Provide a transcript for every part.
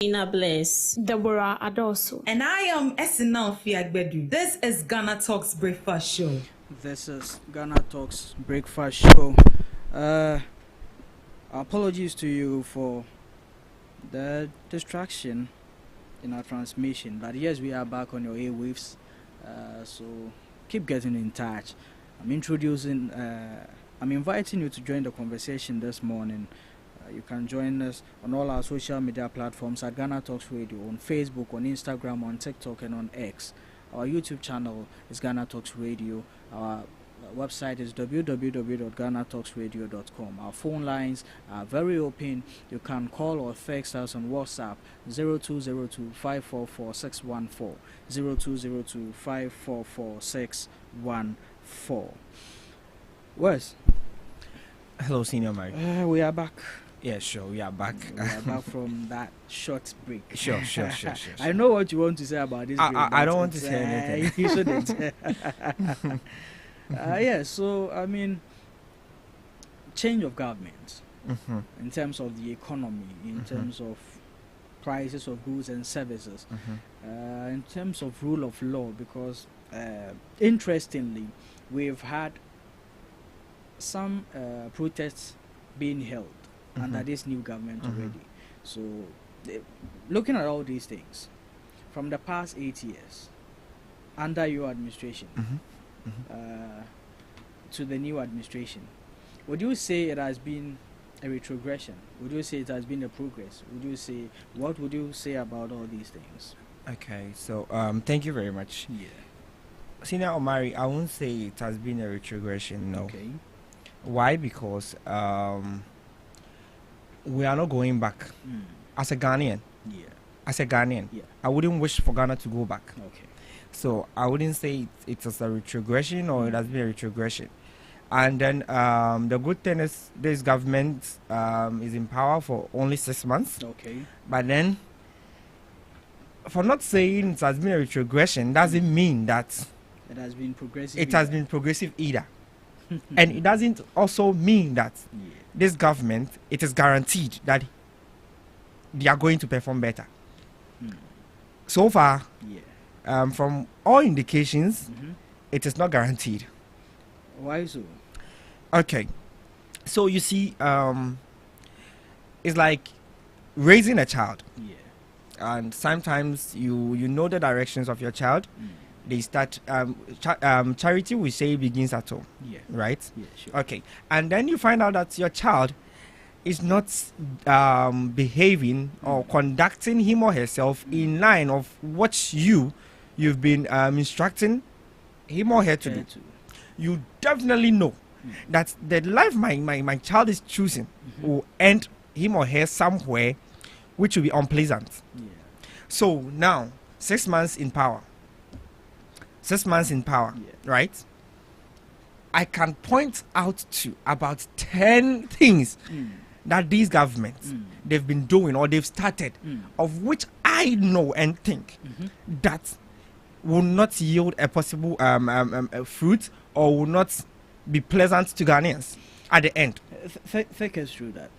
Ina Bliss, Deborah Adosu, and I am Esina Fiagbedu. This is GhanaTalks Breakfast Show. This is GhanaTalks Breakfast Show. Apologies to you for the distraction in our transmission, but yes, we are back on your airwaves. So keep getting in touch. I'm inviting you to join the conversation this morning. You can join us on all our social media platforms at GhanaTalks Radio, on Facebook, on Instagram, on TikTok, and on X. Our YouTube channel is GhanaTalks Radio. Our website is www.ghanatalksradio.com. Our phone lines are very open. You can call or text us on WhatsApp 0202 544 614 0202 544 614. Wes? Hello, Senior Mike. We are back. Yeah, sure, we are back. We are back from that short break. Sure. I know what you want to say about this break. I don't want to say anything. You shouldn't. So, change of government in terms of the economy, in terms of prices of goods and services, in terms of rule of law, because interestingly, we've had some protests being held under this new government already. So, looking at all these things, from the past 8 years, under your administration, to the new administration, would you say it has been a retrogression? Would you say it has been a progress? What would you say about all these things? Okay, so thank you very much. Yeah. Senior Omari, I won't say it has been a retrogression, no. Okay. Why? Because we are not going back. As a Ghanaian, I wouldn't wish for Ghana to go back. Okay. So I wouldn't say it was a retrogression or it has been a retrogression. And then the good thing is this government is in power for only 6 months. Okay. But then, for not saying it has been a retrogression doesn't mean that it has been progressive. It has been progressive either. And it doesn't also mean that this government, it is guaranteed that they are going to perform better. So far, from all indications, it is not guaranteed. Why so? Okay. So you see, it's like raising a child. And sometimes you know the directions of your child. They start charity, we say, begins at home. Right? Yeah, sure. Okay. And then you find out that your child is not behaving or conducting him or herself in line of what you've been instructing him or her to do. You definitely know that the life my child is choosing will end him or her somewhere which will be unpleasant. So now, 6 months in power. 6 months in power, right? I can point out to about 10 things that these governments they've been doing or they've started, of which I know and think that will not yield a possible fruit or will not be pleasant to Ghanaians at the end. Take us through that.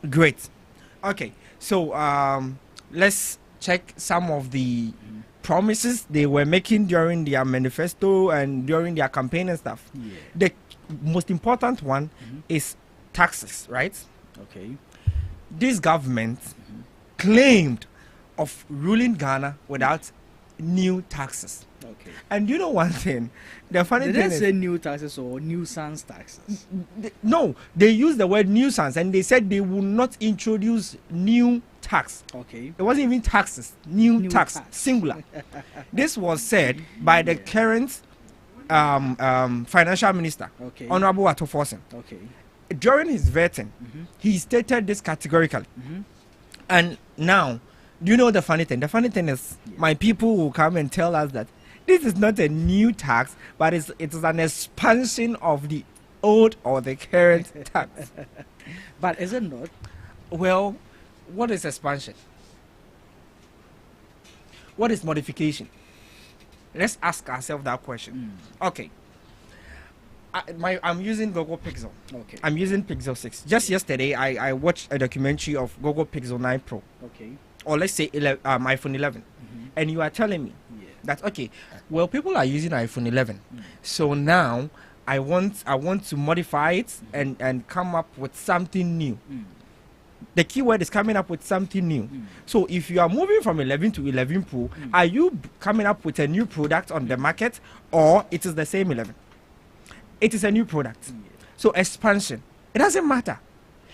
Great. Okay, so let's check some of the promises they were making during their manifesto and during their campaign and stuff. The most important one is taxes, right? Okay. This government claimed of ruling Ghana without new taxes. Okay. And you know one thing, the funny Did thing they is, say new taxes or nuisance taxes? no, they used the word nuisance and they said they will not introduce new tax. Okay. It wasn't even taxes, new tax, tax. singular. This was said by the current financial minister, Okay. Honorable Atoforsen. Okay. During his vetting, he stated this categorically. And now, do you know the funny thing? The funny thing is, my people will come and tell us that this is not a new tax, but it is an expansion of the old or the current tax. But is it not? Well, what is expansion? What is modification? Let's ask ourselves that question. Okay. I'm using Google Pixel. Okay. I'm using Pixel 6. Just yesterday, I watched a documentary of Google Pixel 9 Pro. Okay. or let's say iPhone 11, and you are telling me that okay, well, people are using iPhone 11, so now I want to modify it and come up with something new. The keyword is coming up with something new. So if you are moving from 11 to 11 Pro, are you coming up with a new product on the market, or it is the same 11? It is a new product. So expansion, it doesn't matter.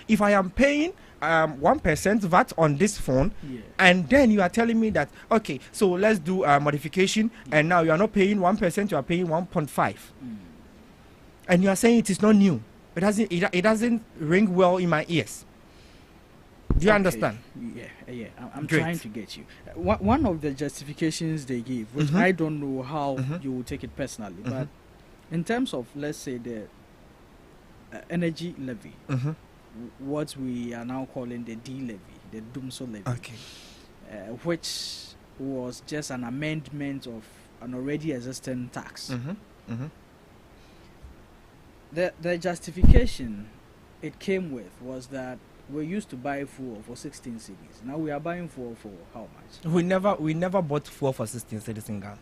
If I am paying 1% VAT on this phone, and then you are telling me that okay, so let's do a modification, and now you are not paying 1%, you are paying 1.5, and you are saying it is not new. It doesn't ring well in my ears. Do you understand? Yeah. I'm trying to get you. One of the justifications they give, which I don't know how you will take it personally, but in terms of, let's say, the energy levy, what we are now calling the D levy, the Dumso levy, which was just an amendment of an already existing tax. The justification it came with was that we used to buy fuel for 16 cedis. Now we are buying fuel for how much? We never bought fuel for 16 cedis in Ghana.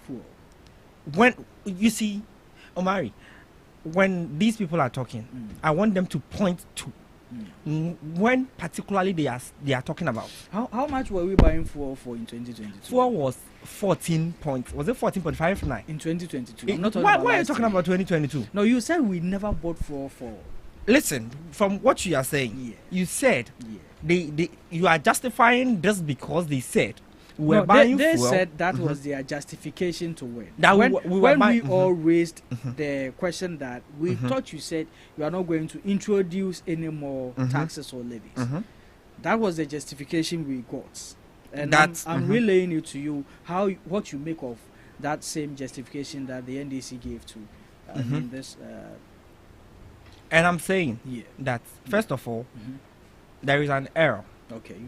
Fuel. When you see, Omari, when these people are talking, I want them to point to when particularly they are talking about. How much were we buying fuel for in 2022? Fuel was 14.59 in 2022. Why are you talking about 2022? No, you said we never bought fuel for. Listen, from what you are saying, you said you are justifying this because they said we were buying they fuel. said that was their justification to win. That when we all raised the question that we thought you said you are not going to introduce any more taxes or levies. That was the justification we got, and I'm relaying it to you what you make of that same justification that the NDC gave to in this. And I'm saying that first of all, there is an error. Okay.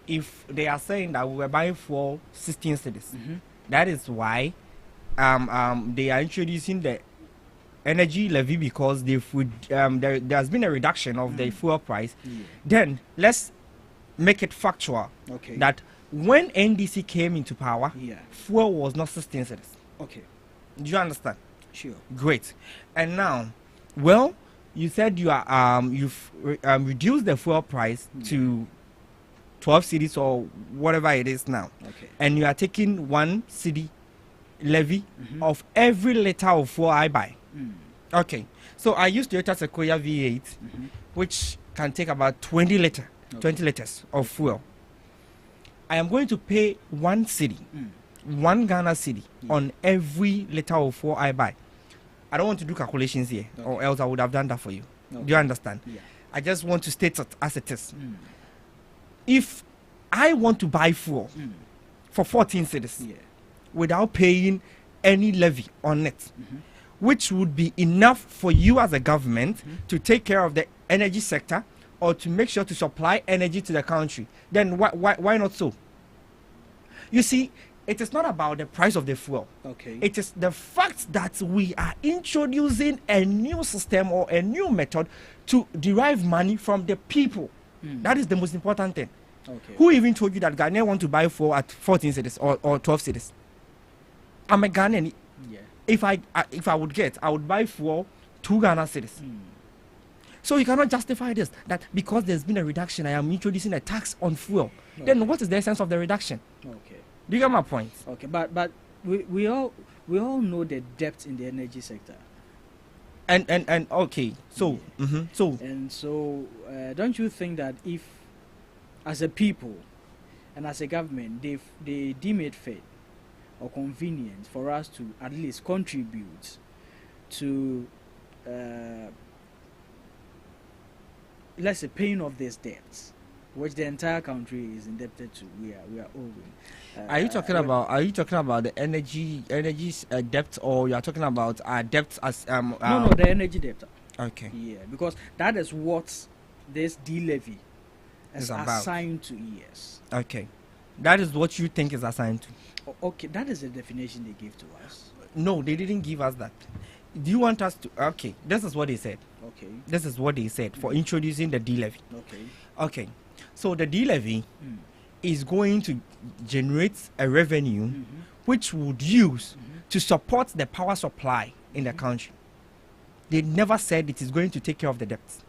If they are saying that we were buying for 16 cedis, that is why they are introducing the energy levy, because there has been a reduction of the fuel price. Then let's make it factual that when NDC came into power, fuel was not 16 cedis. Okay. Do you understand? Sure. Great. And now, well, you said you've reduced the fuel price to 12 cedis or whatever it is now, and you are taking 1 cedi levy of every liter of fuel I buy. Okay, so I use Toyota Sequoia V8, which can take about 20 liters of fuel. I am going to pay 1 cedi, 1 Ghana cedi on every liter of fuel I buy. I don't want to do calculations here, or else I would have done that for you. Do you understand? I just want to state it as it is. If I want to buy fuel for 14 cedis without paying any levy on it, which would be enough for you as a government to take care of the energy sector or to make sure to supply energy to the country, then why not so? You see, it is not about the price of the fuel. It is the fact that we are introducing a new system or a new method to derive money from the people. That is the most important thing. Who even told you that Ghanaians want to buy fuel at 14 cedis or 12 cedis? I'm a Ghanaian. If I would buy fuel 2 Ghana cedis. So you cannot justify this, that because there's been a reduction, I am introducing a tax on fuel. Then what is the essence of the reduction? Do you get my point? But we all know the depth in the energy sector. And okay, so so don't you think that if, as a people and as a government, they deem it fair or convenient for us to at least contribute to let's say paying off these debts, which the entire country is indebted to? We are owing. Are you talking about the energy debt, or you are talking about debt as no, the energy debt. Okay. Yeah, because that is what this D levy is assigned to. Yes. Okay, that is what you think is assigned to. Okay, that is the definition they gave to us. No, they didn't give us that. Do you want us to? Okay, this is what they said. Okay. This is what they said for introducing the D levy. Okay. Okay. So the D-levy is going to generate a revenue which would use to support the power supply in the country. They never said it is going to take care of the debts.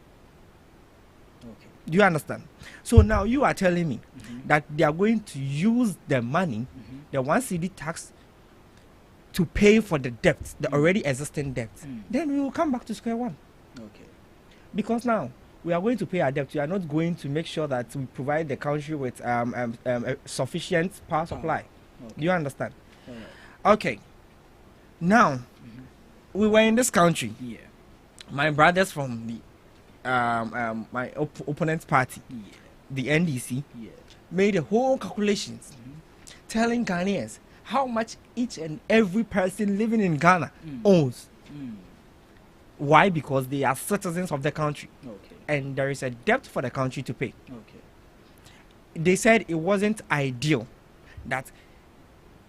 Okay. Do you understand? So now you are telling me that they are going to use the money, the 1 CD tax, to pay for the debts, the already existing debts. Then we will come back to square one. Okay. Because now we are going to pay our debt. We are not going to make sure that we provide the country with sufficient power supply. Okay. Do you understand? Alright. Okay. Now, we were in this country. Yeah. My brothers from the my opponent's party, Yeah. the NDC, Yeah. made a whole calculations telling Ghanaians how much each and every person living in Ghana owns. Why? Because they are citizens of the country. Okay. And there is a debt for the country to pay. Okay. They said it wasn't ideal that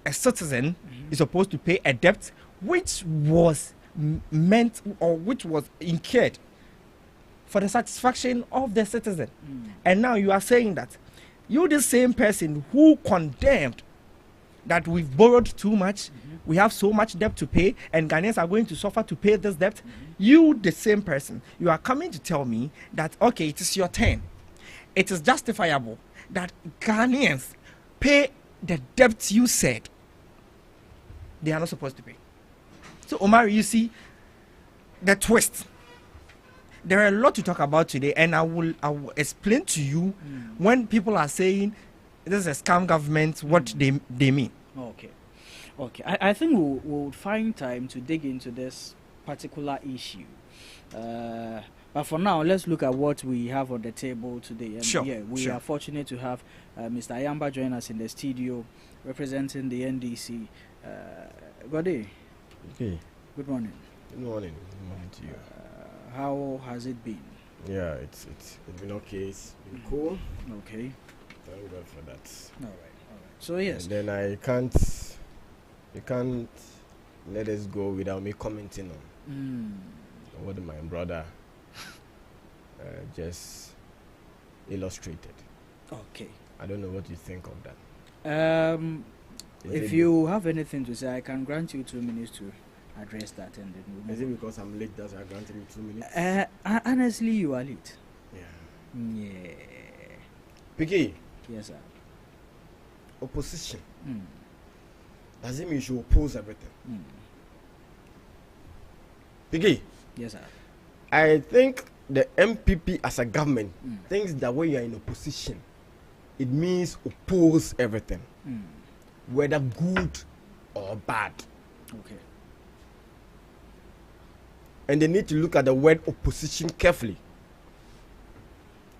a citizen is supposed to pay a debt which was meant or which was incurred for the satisfaction of the citizen. And now you are saying that you, the same person who condemned that we've borrowed too much, we have so much debt to pay, and Ghanaians are going to suffer to pay this debt. You, the same person, you are coming to tell me that, okay, it is your turn. It is justifiable that Ghanaians pay the debt you said they are not supposed to pay. So, Omar, you see the twist. There are a lot to talk about today, and I will explain to you when people are saying this is a scam government, what they mean. Okay. Okay. I think we'll find time to dig into this particular issue. But for now, let's look at what we have on the table today. And Sure. yeah, we are fortunate to have Mr. Ayamba join us in the studio, representing the NDC. Good day. Okay. Good morning. Good morning. Good morning to you. How has it been? Yeah, it's been okay. It's been cool. Okay. Thank God for that. All right. All right. So yes. And then you can't let us go without me commenting on what my brother just illustrated. Okay. I don't know what you think of that. If you have anything to say, I can grant you 2 minutes to address that, and then we'll Is move it because I'm late that you are granting me 2 minutes? on. Honestly, you are late. Yeah. Yeah. Piki, Yes, sir. opposition. Mm. Does it mean you should oppose everything? Mm. Piki, Yes, sir. I think the MPP as a government thinks that when you are in opposition, it means oppose everything, whether good or bad. Okay. And they need to look at the word opposition carefully.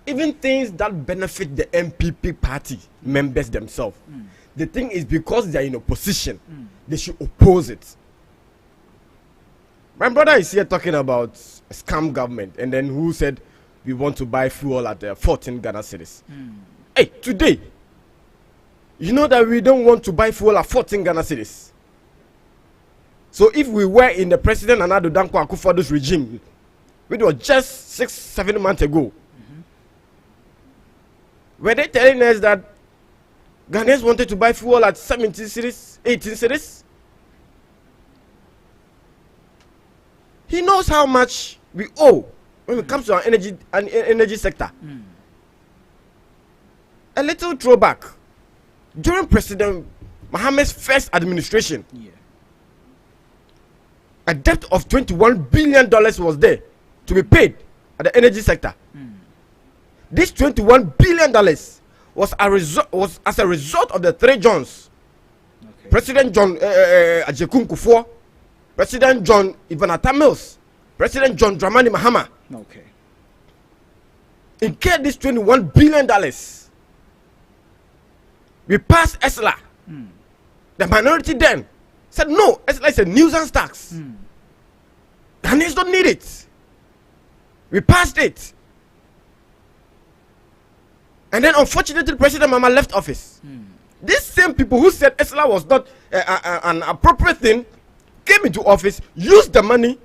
Even things that benefit the MPP party members themselves, the thing is because they are in opposition, they should oppose it. My brother is here talking about a scam government, and then who said we want to buy fuel at 14 Ghana cedis. Hey, today, you know that we don't want to buy fuel at 14 Ghana cedis. So if we were in the President Nana Danko Akufo-Addo's regime, which was just 6-7 months ago, were they telling us that Ghanaians wanted to buy fuel at 17 cedis, 18 cedis? He knows how much we owe when it comes to our energy sector. A little throwback. During President Mohammed's first administration, a debt of $21 billion was there to be paid at the energy sector. This $21 billion was as a result of the three Johns. Okay. President John Ajekun Kufuor, President John Ivanata Mills, President John Dramani Mahama. Okay. Incurred this $21 billion. We passed ESLA. The minority then said no, ESLA is a nuisance tax. Ghanaians don't need it. We passed it. And then unfortunately President Mama left office. These same people who said ESLA was not an appropriate thing came into office, used the money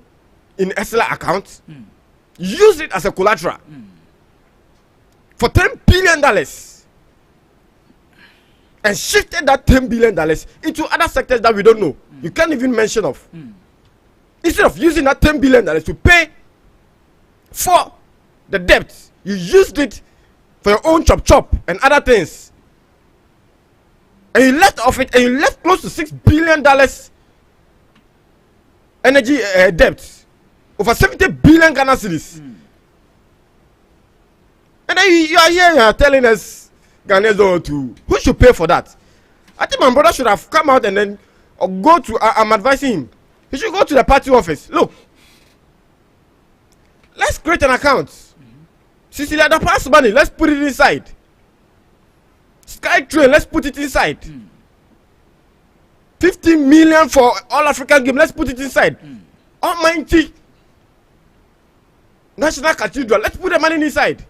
in ESLA accounts, used it as a collateral for $10 billion and shifted that $10 billion into other sectors that we don't know. You can't even mention of. Instead of using that $10 billion to pay for the debt, you used it for your own chop and other things. And you left off it, and you left close to $6 billion energy debt, over 70 billion Ghana cedis. And then you are here, you are telling us Ghanaians to who should pay for that. I think my brother should have come out and then go to. I'm advising him. He should go to the party office. Look, let's create an account. Cecilia, the past money, let's put it inside. Skytrain, let's put it inside. 15 million for all African game, let's put it inside. Almighty National Cathedral, let's put the money inside.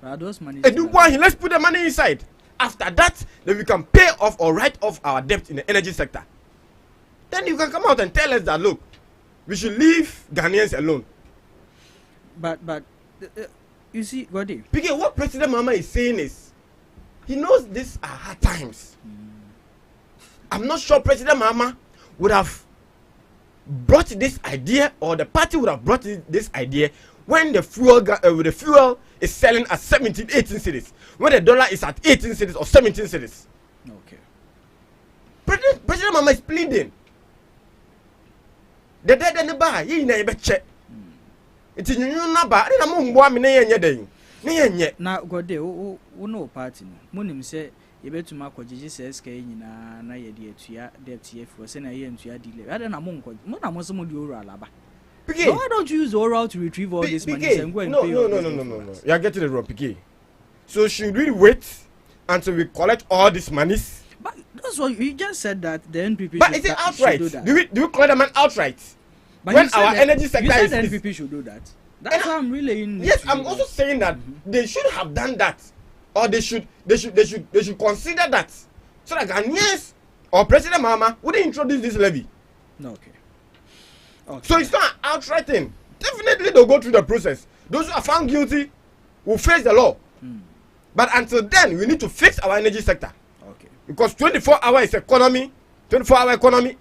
Those money. Let's put the money inside. After that, then we can pay off or write off our debt in the energy sector. Then you can come out and tell us that look, we should leave Ghanaians alone. But you see, Godi. Because what President Mama is saying is, he knows these are hard times. I'm not sure President Mama would have brought this idea, or the party would have brought this idea when the fuel is selling at 17, 18 cities, when the dollar is at 18 cities or 17 cities. Okay. President Mama is pleading. The dead and the bar, you never check. It's in your number. I don't know now, Godi, who no party. Munim say, you better mark what you say, na ye dear to ya, debt for send a year to your delay. I don't know, Mona some of your alaba. Why don't you use oral to retrieve all this money and go and pay? No. You are getting it wrong, Piquet. So should we wait until we collect all these monies? But that's what you just said, that the NPP. But is it outright? Do we collect them outright? But when our energy sector you is, said the NPP should do that. That's why I'm really in. Yes, I'm also saying that they should have done that, or they should consider that, so that Ghanaians or President Mahama wouldn't introduce this levy. No, okay. So it's not an outright thing. Definitely they'll go through the process. Those who are found guilty will face the law. But until then, we need to fix our energy sector. Okay. Because 24-hour economy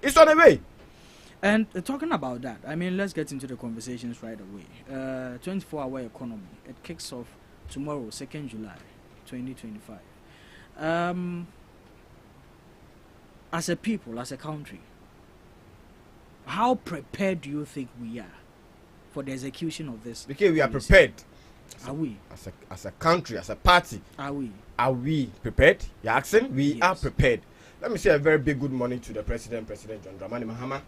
is on the way. And talking about that, I mean, let's get into the conversations right away. 24-hour economy, it kicks off tomorrow, 2nd July, 2025. As a people, as a country, how prepared do you think we are for the execution of this? Because we are prepared. Are we? As a country, as a party. Are we? Are we prepared? You're asking? We Yes. are prepared. Let me say a very big good morning to the President John Dramani Mahama.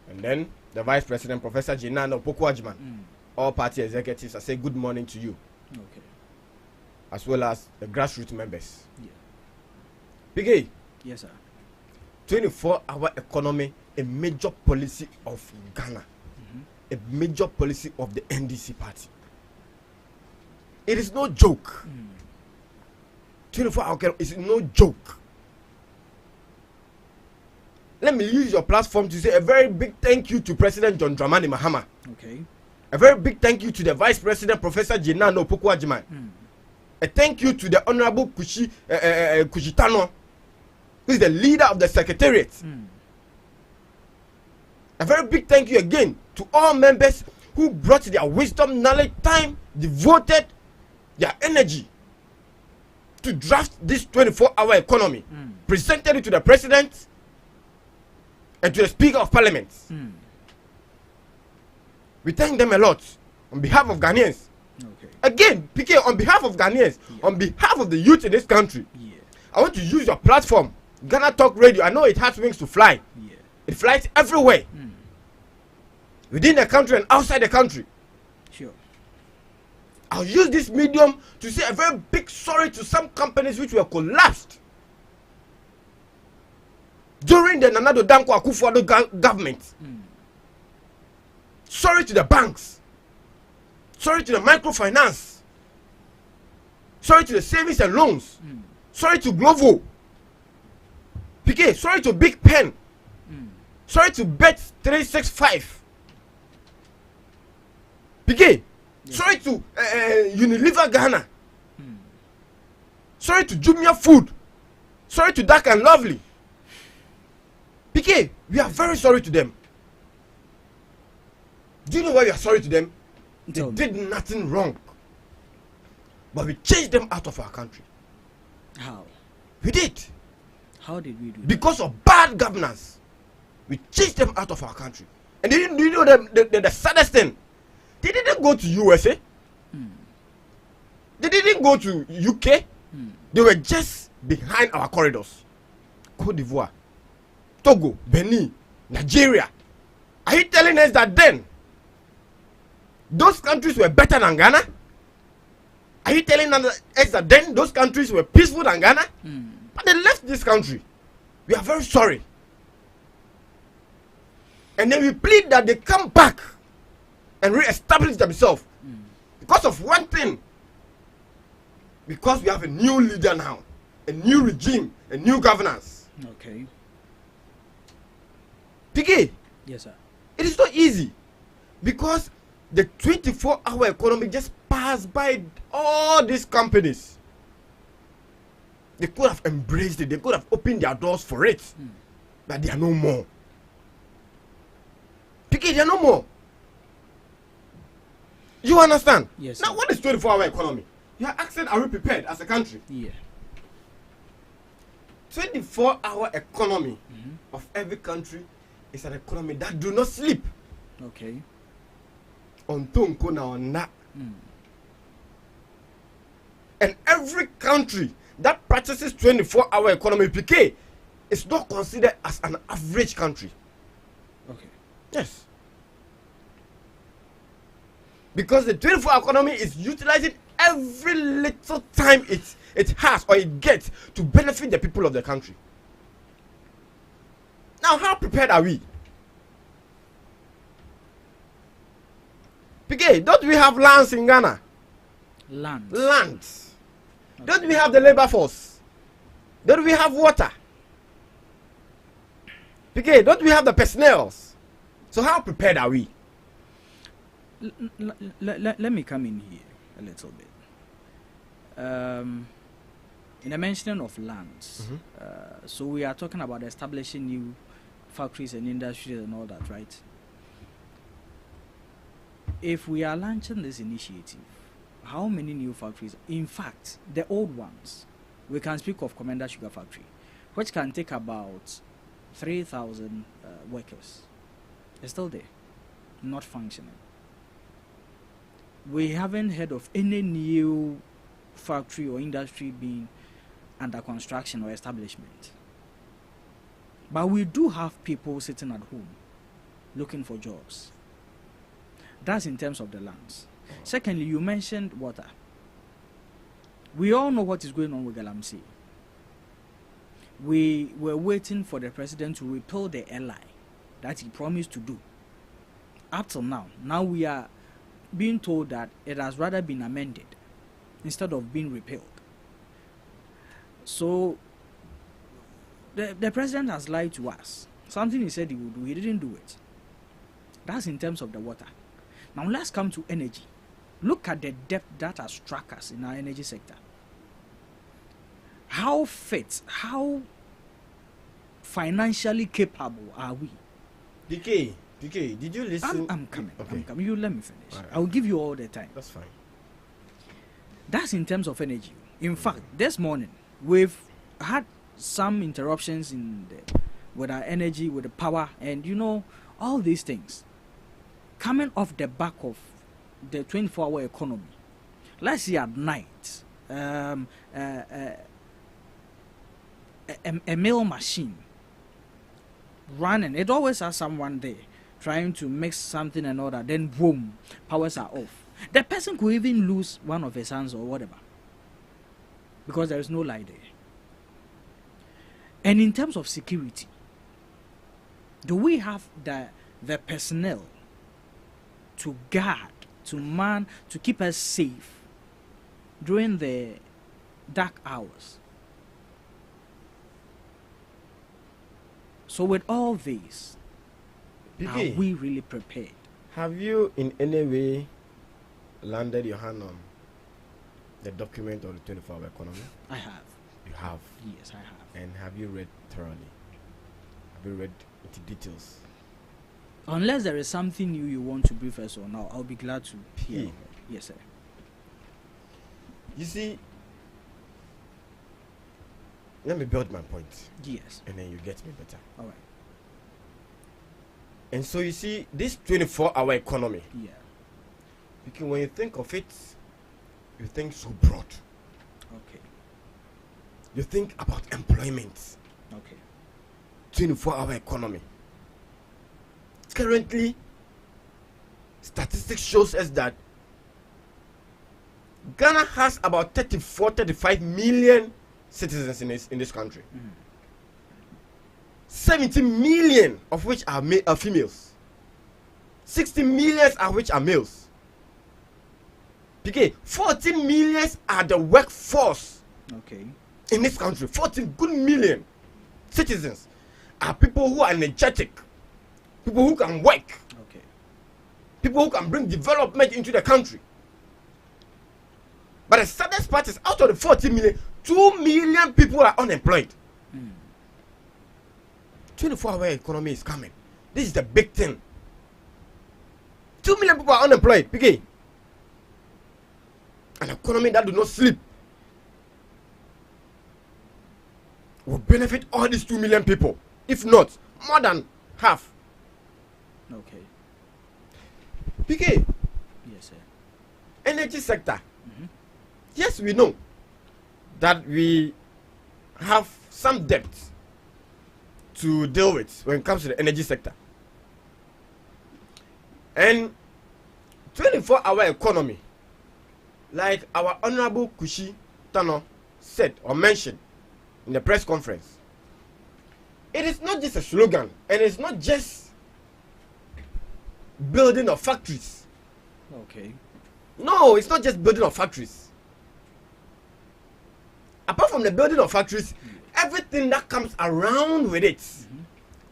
And then the Vice President, Professor Jinano Pokuajiman. All party executives, I say good morning to you. Okay. As well as the grassroots members. Yeah. Biggie, Yes, sir. 24-hour economy, a major policy of Ghana. A major policy of the NDC party. It is no joke. 24-hour is no joke. Let me use your platform to say a very big thank you to President John Dramani Mahama. Okay. A very big thank you to the Vice President, Professor Jinano Pokuajiman. A thank you to the Honorable Kushitano, who is the leader of the Secretariat. A very big thank you again to all members who brought their wisdom, knowledge, time, devoted their energy to draft this 24-hour economy, presented it to the President and to the Speaker of Parliament. We thank them a lot on behalf of Ghanaians. Okay. Again, PK, on behalf of Ghanaians, on behalf of the youth in this country, I want to use your platform, Ghana Talk Radio. I know it has wings to fly. It flies everywhere, within the country and outside the country. Sure. I'll use this medium to say a very big sorry to some companies which were collapsed during the Nana Addo Dankwa Akufo-Addo government. Sorry to the banks. Sorry to the microfinance. Sorry to the savings and loans. Sorry to Glovo. PK, sorry to Big Pen. Sorry to Bet 365. PK, sorry to Unilever Ghana. Sorry to Jumia Food. Sorry to Dark and Lovely. PK, we are very sorry to them. Do you know why we are sorry to them? They did nothing wrong. But we chased them out of our country. How? We did. How did we do that? Because of bad governance. We chased them out of our country. And do you know the saddest thing? They didn't go to USA. They didn't go to UK. They were just behind our corridors. Cote d'Ivoire, Togo, Benin, Nigeria. Are you telling us that then those countries were better than Ghana? Are you telling us that then those countries were peaceful than Ghana? But they left this country. We are very sorry. And then we plead that they come back and re-establish themselves. Because of one thing. Because we have a new leader now. A new regime. A new governance. Okay. PK. Yes, sir. It is not easy. Because the 24-hour economy just passed by all these companies. They could have embraced it. They could have opened their doors for it. But they are no more. PK, they are no more. You understand? Yes. Now, what is 24-hour economy? You are asking, are we prepared as a country? Yeah. 24-hour economy of every country is an economy that do not sleep. Okay. Ontonko na ona. And every country that practices 24-hour economy, PK, is not considered as an average country. Okay. Yes. Because the 24-hour economy is utilizing every little time it has or it gets to benefit the people of the country. Now, how prepared are we? PK, don't we have lands in Ghana? Lands. Okay. Don't we have the labor force? Don't we have water? PK, don't we have the personnel? So how prepared are we? Let me come in here a little bit. In the mentioning of lands, so we are talking about establishing new factories and industries and all that, right? If we are launching this initiative, how many new factories? In fact, the old ones, we can speak of Commander Sugar Factory, which can take about 3,000 workers. It's still there, not functioning. We haven't heard of any new factory or industry being under construction or establishment. But we do have people sitting at home looking for jobs. That's in terms of the lands. Secondly, you mentioned water. We all know what is going on with Galamsey. We were waiting for the president to repeal the LI that he promised to do. Up till now we are being told that it has rather been amended instead of being repealed. So the president has lied to us. Something he said he would do, he didn't do it. That's in terms of the water. Now let's come to energy. Look at the debt that has struck us in our energy sector. How fit, how financially capable are we? DK, did you listen? I'm coming. Okay. I'm coming. You let me finish. Right. I will give you all the time. That's fine. That's in terms of energy. In fact, this morning we've had some interruptions with our energy, with the power, and all these things coming off the back of the 24-hour economy. Let's say at night, a mill machine running. It always has someone there trying to mix something and all that. Then boom, powers are off. The person could even lose one of his hands or whatever, because there is no light there. And in terms of security, do we have the personnel to guard, to man, to keep us safe during the dark hours? So with all this, PK, are we really prepared? have you in any way landed your hand the document of the 24-hour economy? I have. You have. Yes, I have. And have you read thoroughly? Have you read into details? Unless there is something new you want to brief us on, I'll be glad to hear. Yeah. Yes, sir. You see, let me build my point. Yes. And then you get me better. All right. And so you see, this 24-hour economy, Yeah. because when you think of it, you think so broad. Okay. You think about employment. Okay. 24-hour economy. Currently, statistics shows us that Ghana has about 35 million citizens in this country. 70 million of which are females. 60 million of which are males. Okay, 14 million are the workforce Okay. in this country. 14 good million citizens are people who are energetic, people who can work, Okay. people who can bring development into the country. But the saddest part is, out of the 40 million, 2 million people are unemployed. 24-hour economy is coming. This is the big thing. 2 million people are unemployed. Okay. An economy that do not sleep will benefit all these 2 million people. If not, more than half. Okay. PK, Yes, sir. energy sector. Yes, we know that we have some debt to deal with when it comes to the energy sector. And 24-hour economy, like our Honorable Kushi Tano said or mentioned in the press conference, it is not just a slogan, and it's not just building of factories. Okay. No, it's not just building of factories. Apart from the building of factories, everything that comes around with it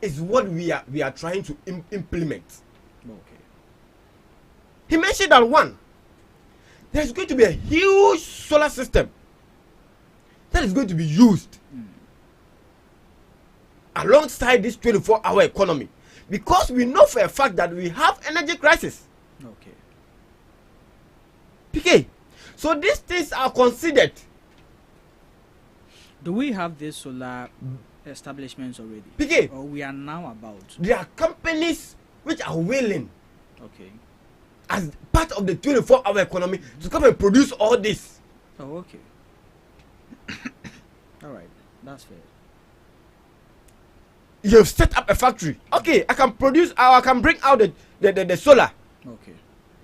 is what we are trying to implement. Okay. He mentioned that one, there's going to be a huge solar system that is going to be used alongside this 24-hour economy, because we know for a fact that we have energy crisis. Okay. PK, so these things are considered. Do we have these solar establishments already? PK, Or we are now about? there are companies which are willing, Okay. as part of the 24-hour economy, to come and produce all this. Oh, okay. All right. That's fair. You've set up a factory. Okay, I can produce, I can bring out the solar Okay.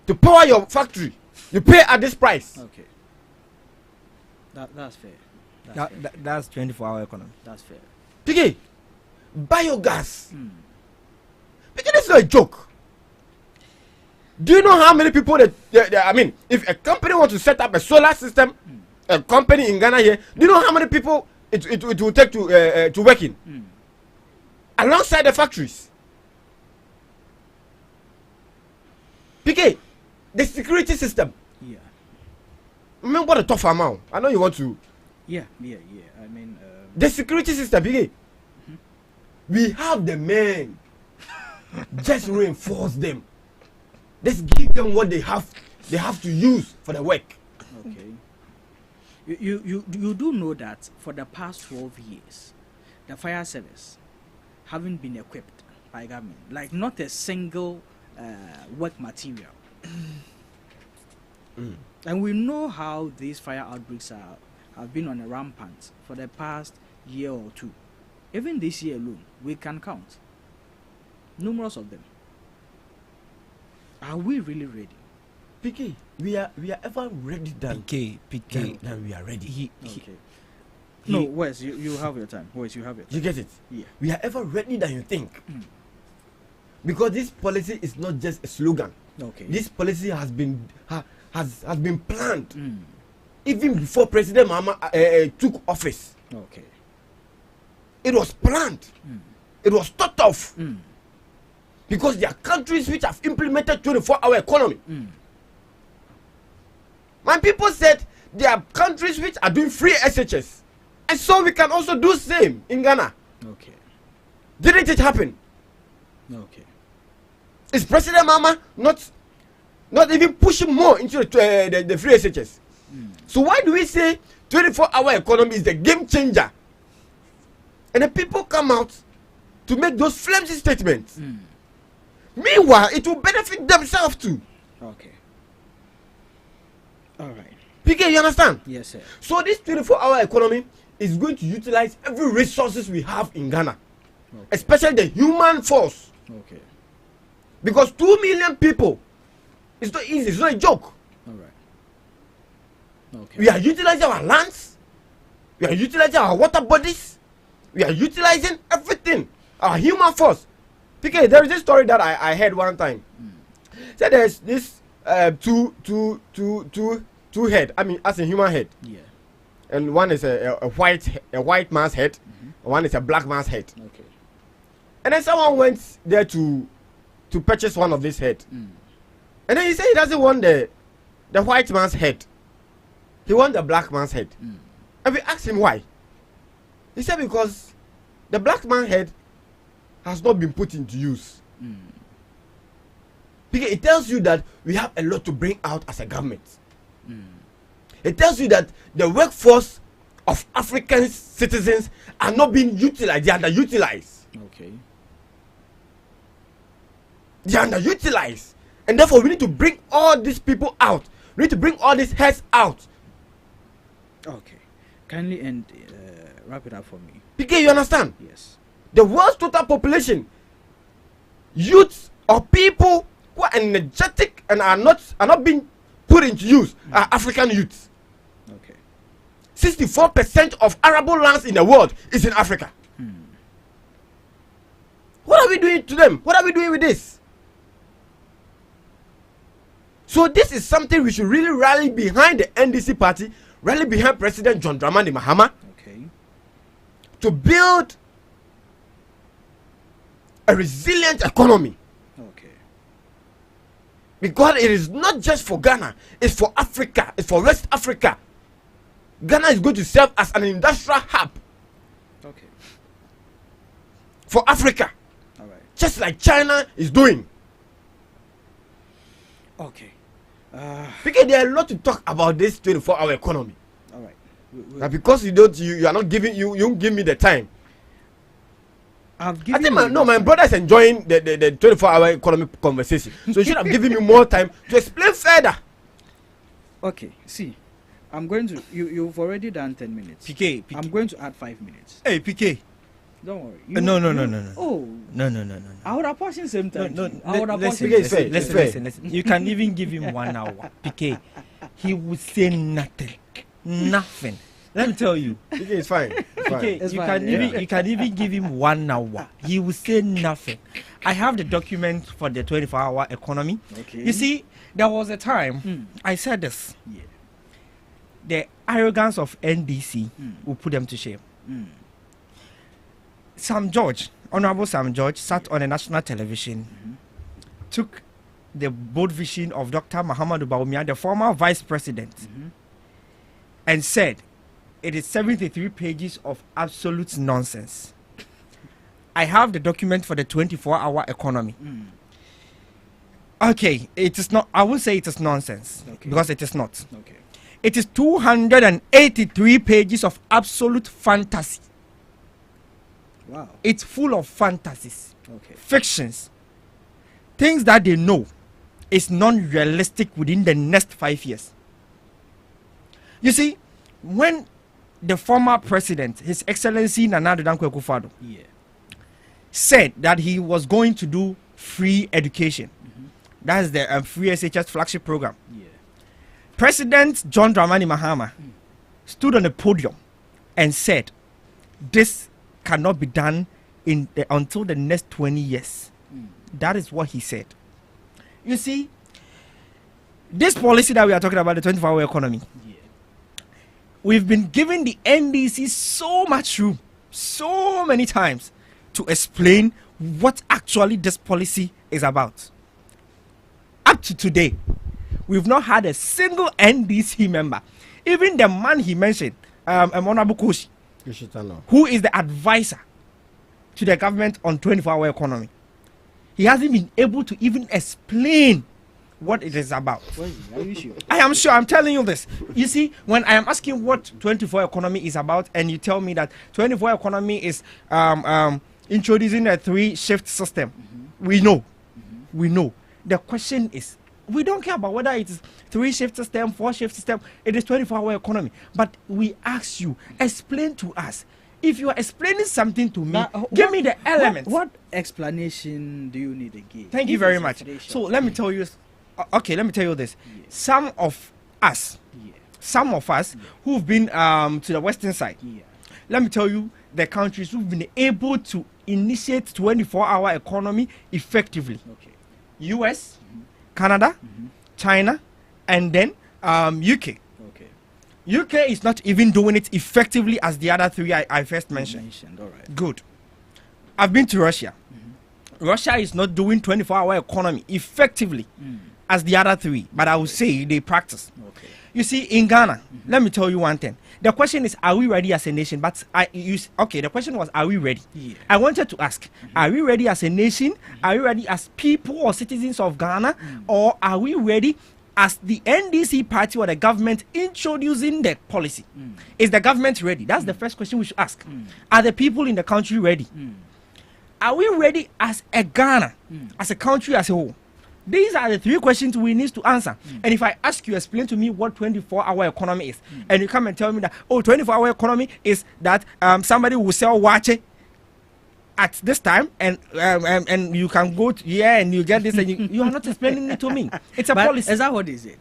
to power your factory. You pay at this price. Okay. That's fair. That's fair. That's 24-hour economy. That's fair. PK, biogas. PK, this is not a joke. Do you know how many people I mean, if a company wants to set up a solar system, a company in Ghana here, do you know how many people it will take to work in? Alongside the factories. PK, the security system. Yeah. Remember what a tough amount. I know you want to. Yeah. I mean, The security system, PK. We have the men. Just reinforce them. Let's give them what they have to use for the work. okay. You do know that for the past 12 years, the fire service haven't been equipped by government, like not a single work material. And we know how these fire outbreaks have been on a rampant for the past year or two. Even this year alone, we can count numerous of them. Are we really ready? PK, we are ever ready than PK. than we are ready. Okay. No, Wes, you have your time. Wes, you have it. You get it? Yeah. We are ever ready than you think. Because this policy is not just a slogan. Okay. This policy has been planned even before President Mahama took office. Okay. It was planned. It was thought of. Because there are countries which have implemented 24-hour economy. My people said there are countries which are doing free SHS, and so we can also do same in Ghana. Okay. Didn't it happen? Okay. Is President Mama not even pushing more into the free SHS? So why do we say 24-hour economy is the game changer? And the people come out to make those flimsy statements. Meanwhile, it will benefit themselves too. Okay. All right. PK, you understand? Yes, sir. So this 24-hour economy is going to utilize every resources we have in Ghana, especially the human force. Okay. Because 2 million people, it's not easy, it's not a joke. All right. Okay. We are utilizing our lands, we are utilizing our water bodies, we are utilizing everything, our human force. PK, there is this story that I heard one time. So there's this two head, I mean as a human head. Yeah. And one is a white man's head, one is a black man's head. Okay. And then someone went there to purchase one of this head. And then he said he doesn't want the white man's head. He wants the black man's head. And we asked him why. He said because the black man's head has not been put into use. Because it tells you that we have a lot to bring out as a government. It tells you that the workforce of African citizens are not being utilized. They are underutilized. Okay. They are underutilized. And therefore, we need to bring all these people out. We need to bring all these heads out. Okay. Kindly and wrap it up for me. PK, you understand? Yes. The world's total population, youths or people who are energetic and are not being put into use are African youths. Okay. 64% of arable lands in the world is in Africa. What are we doing to them? What are we doing with this? So this is something we should really rally behind the NDC party, rally behind President John Dramani Mahama. Okay. To build a resilient economy. Okay. Because it is not just for Ghana, it's for Africa, it's for West Africa. Ghana is going to serve as an industrial hub Okay. for Africa, All right. just like China is doing. Okay. Because there are a lot to talk about this 24-hour economy. All right. Now because you are not giving you don't give me the time. I've given I think you my brother is enjoying the 24-hour economy conversation. So you should have given me more time to explain further. Okay. See, I'm going to. You've already done 10 minutes. PK. I'm going to add 5 minutes. Hey, PK. Don't worry. No. Oh. No. I would have passed in same time. No, I would have listen, passed PK is fair. listen. You can even give him 1 hour. PK, he would say nothing. Nothing. Let me tell you. Okay, it's fine. It's fine. Okay, It's you fine, can yeah. even you can even give him 1 hour. He will say nothing. I have the document for the 24-hour economy. Okay. You see, there was a time I said this. Yeah. The arrogance of NDC will put them to shame. Sam George, Honorable Sam George, sat on a national television, took the bold vision of Dr. Mahamadou Bawumia, the former vice president, and said, it is 73 pages of absolute nonsense. I have the document for the 24-hour economy. Okay, it is not, I will say it is nonsense, Okay. because it is not. Okay. It is 283 pages of absolute fantasy. Wow. It's full of fantasies, Okay. fictions, things that they know is non-realistic within the next 5 years. You see, when the former president, His Excellency Nana Addo Dankwa Akufo-Addo, Yeah. said that he was going to do free education, that is the free SHS flagship program, Yeah. President John Dramani Mahama stood on the podium and said, this cannot be done until the next 20 years. That is what he said. You see, this policy that we are talking about, the 24-hour economy, Yeah. we've been giving the NDC so much room, so many times, to explain what actually this policy is about. Up to today, we've not had a single NDC member, Even the man he mentioned, Honorable Koshi, Yoshitano. who is the advisor to the government on 24-hour economy, he hasn't been able to even explain what it is about. Are you sure? I am sure. I'm telling you this. You see, when I am asking what 24 economy is about, and you tell me that 24 economy is introducing a 3-shift system, we know. We know. The question is, we don't care about whether it is 3-shift system, 4-shift system. It is 24-hour economy. But we ask you, explain to us. If you are explaining something to me, give me the elements. What explanation do you need again? Thank you very much. So let me tell you. Okay, let me tell you this. Yeah. Some of us who've been to the western side, let me tell you the countries who've been able to initiate 24-hour economy effectively. Okay. US, Canada, China, and then UK. Okay. UK is not even doing it effectively as the other 3 I first mentioned. All right. Good. I've been to Russia. Russia is not doing 24-hour economy effectively as the other 3, but I would say they practice. Okay. You see, in Ghana, let me tell you one thing. The question is, are we ready as a nation? But the question was, are we ready? Yeah. I wanted to ask, are we ready as a nation? Are we ready as people or citizens of Ghana? Or are we ready as the NDC party or the government introducing the policy? Is the government ready? That's the first question we should ask. Are the people in the country ready? Are we ready as a Ghana, as a country as a whole? These are the 3 questions we need to answer. And if I ask you, explain to me what 24-hour economy is, and you come and tell me that, 24-hour economy is that somebody will sell wache at this time, and you can go to, and you get this, and you are not explaining it to me. It's a policy. Is that what is it?